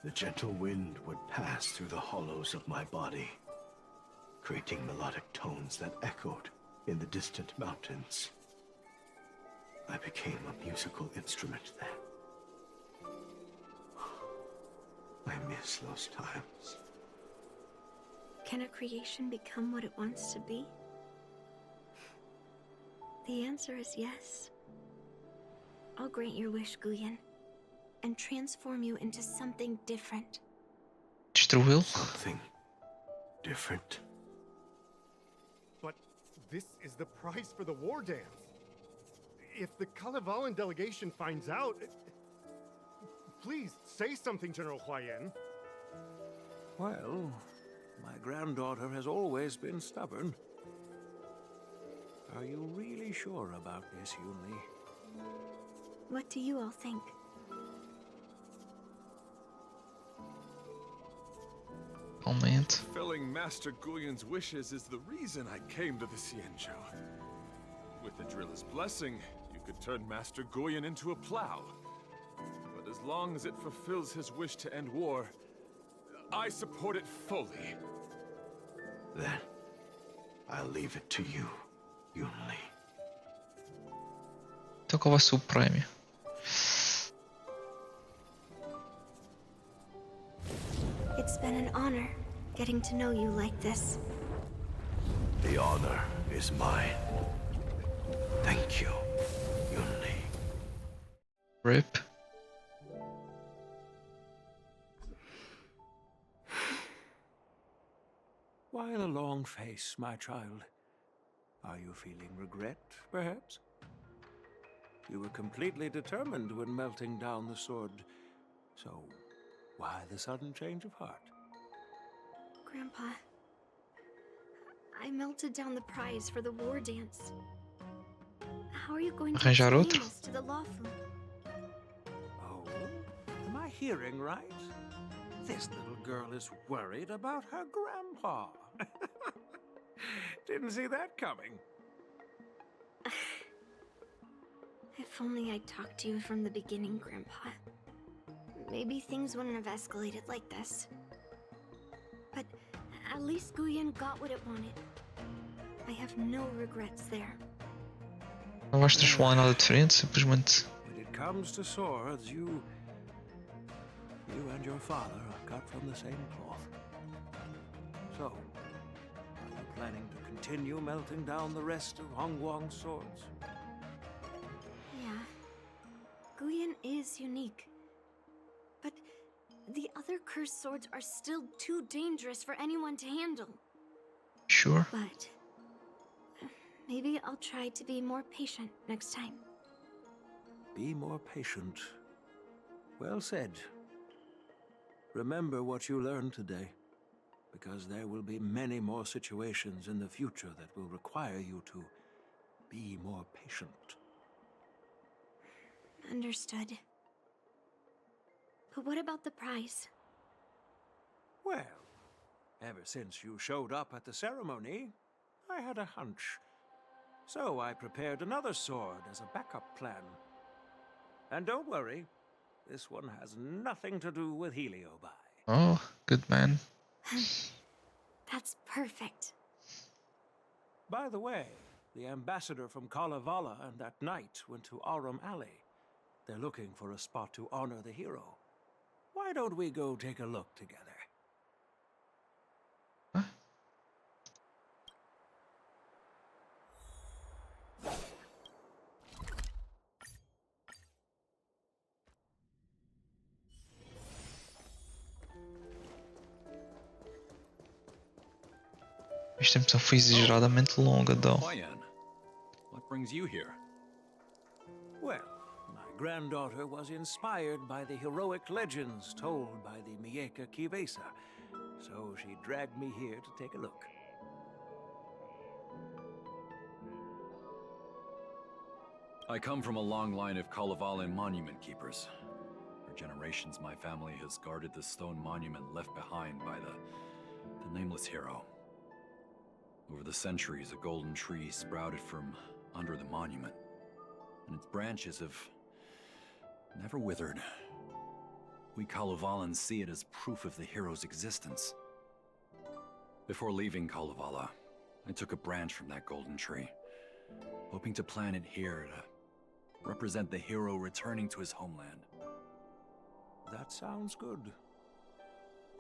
the gentle wind would pass through the hollows of my body, creating melodic tones that echoed in the distant mountains. I became a musical instrument then. I miss those times. Can a creation become what it wants to be? The answer is yes. I'll grant your wish, Guyun, and transform you into something different. Will? Something different? But this is the price for the war dance. If the Kalevalan delegation finds out... Please, say something, General Huayan. Well, my granddaughter has always been stubborn. Are you really sure about this, Yunli? What do you all think? Oh man. Fulfilling Master Guyun's wishes is the reason I came to the Xianzhou. With the Drilla's blessing, you could turn Master Guyun into a plow. But as long as it fulfills his wish to end war, I support it fully. Then, I'll leave it to you, Yunli. Только vai ser o prémio. It's been an honor getting to know you like this. The honor is mine. Thank you, Yunli. RIP. Why the long face, my child? Are you feeling regret, perhaps? You were completely determined when melting down the sword, so why the sudden change of heart? Grandpa, I melted down the prize for the war dance. How are you going to Arranjar explain outro? this to the Lawfu? Oh, am I hearing right? This little girl is worried about her grandpa. Didn't see that coming. If only I'd talked to you from the beginning, Grandpa. Maybe things wouldn't have escalated like this. But at least Guyun got what it wanted. I have no regrets there. Não vais transformar nada diferente, simplesmente. When it comes to swords, you and your father are cut from the same cloth. So, Planning to continue melting down the rest of Hongguang's swords? Yeah. Guyan is unique. But the other cursed swords are still too dangerous for anyone to handle. Sure. But maybe I'll try to be more patient next time. Be more patient. Well said. Remember what you learned today, because there will be many more situations in the future that will require you to be more patient. Understood. But what about the prize? Well, ever since you showed up at the ceremony, I had a hunch. So I prepared another sword as a backup plan. And don't worry, this one has nothing to do with Heliobi. Oh, good man. That's perfect. By the way, the ambassador from Kalevala and that knight went to Arum Alley. They're looking for a spot to honor the hero. Why don't we go take a look together? Esta missão foi exageradamente longa, though. Huayan, what brings you here? Well, my granddaughter was inspired by the heroic legends told by the Mieka Kivesa, so she dragged me here to take a look. I come from a long line of Kalavalan monument keepers. For generations, my family has guarded the stone monument left behind by the nameless hero. Over the centuries, a golden tree sprouted from under the monument, and its branches have never withered. We Kalevalans see it as proof of the hero's existence. Before leaving Kalevala, I took a branch from that golden tree, hoping to plant it here to represent the hero returning to his homeland. That sounds good.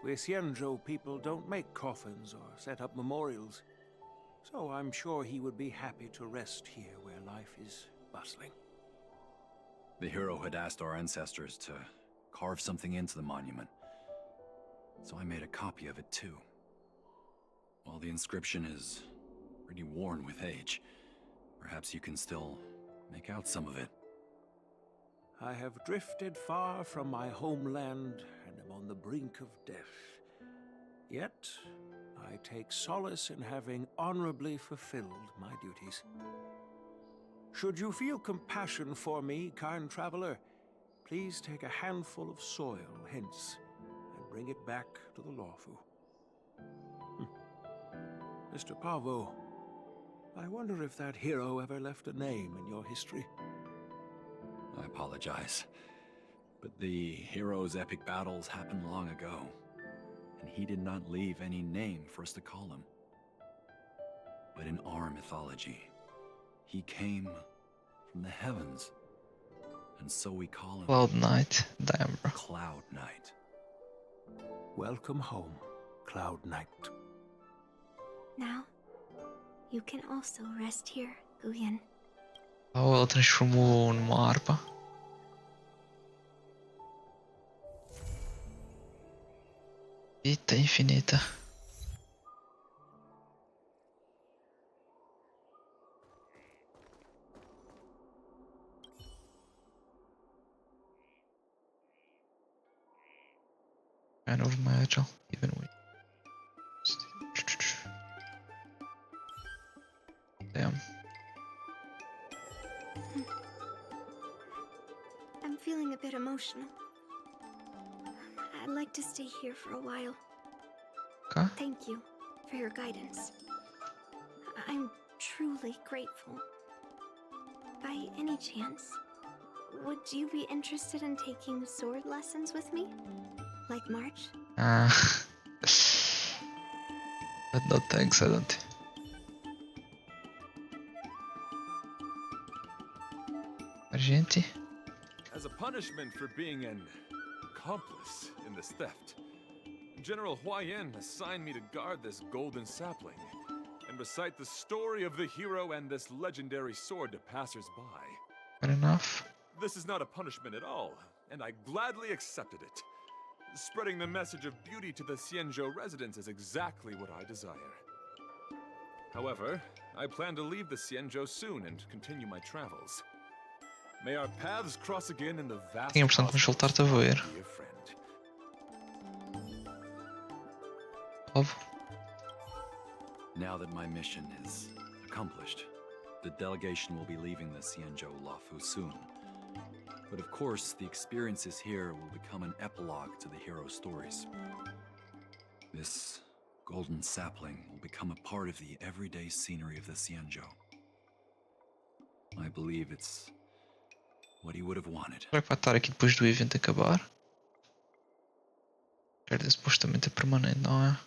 We Xianzhou people don't make coffins or set up memorials, so I'm sure he would be happy to rest here where life is bustling. The hero had asked our ancestors to carve something into the monument, so I made a copy of it too. While the inscription is pretty worn with age, perhaps you can still make out some of it. I have drifted far from my homeland and am on the brink of death. Yet, I take solace in having honorably fulfilled my duties. Should you feel compassion for me, kind traveler, please take a handful of soil hence and bring it back to the Lawfu. Mr. Pavo, I wonder if that hero ever left a name in your history. I apologize, but the hero's epic battles happened long ago, and he did not leave any name for us to call him. But in our mythology, he came from the heavens, and so we call him Cloud Knight. Damn, bro. Cloud Knight. Welcome home, Cloud Knight. Now, you can also rest here, Guyan. Oh, ela transformou numa harpa. Eita, infinita. Kind of magical, even with. Damn. I'm feeling a bit emotional. I'd like to stay here for a while. Okay. Thank you for your guidance. I'm truly grateful. By any chance, would you be interested in taking sword lessons with me? Like March? But no thanks, I don't. Argenti? As a punishment for being an accomplice in this theft, General Huayan assigned me to guard this golden sapling and and recite the story of the hero and this legendary sword to passers-by. Fair enough. This is not a punishment at all, and I gladly accepted it. Spreading the message of beauty to the Xianzhou residents is exactly what I desire. However, I plan to leave the Xianzhou soon and continue my travels. May our paths cross again in the vast Tinha a impressão que nos voltar-te a ver. dear friend. Óbvio. Now that my mission is accomplished, the delegation will be leaving the Xianzhou Lafu soon. But of course, the experiences here will become an epilogue to the hero stories. This golden sapling will become a part of the everyday scenery of the Xianzhou. I believe it's what he would have wanted. Será que vai estar aqui depois do evento acabar? Jardim supostamente é permanente, não é?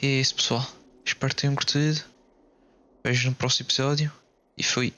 E é isso, pessoal. Espero que tenham curtido. Vejo no próximo episódio. E fui.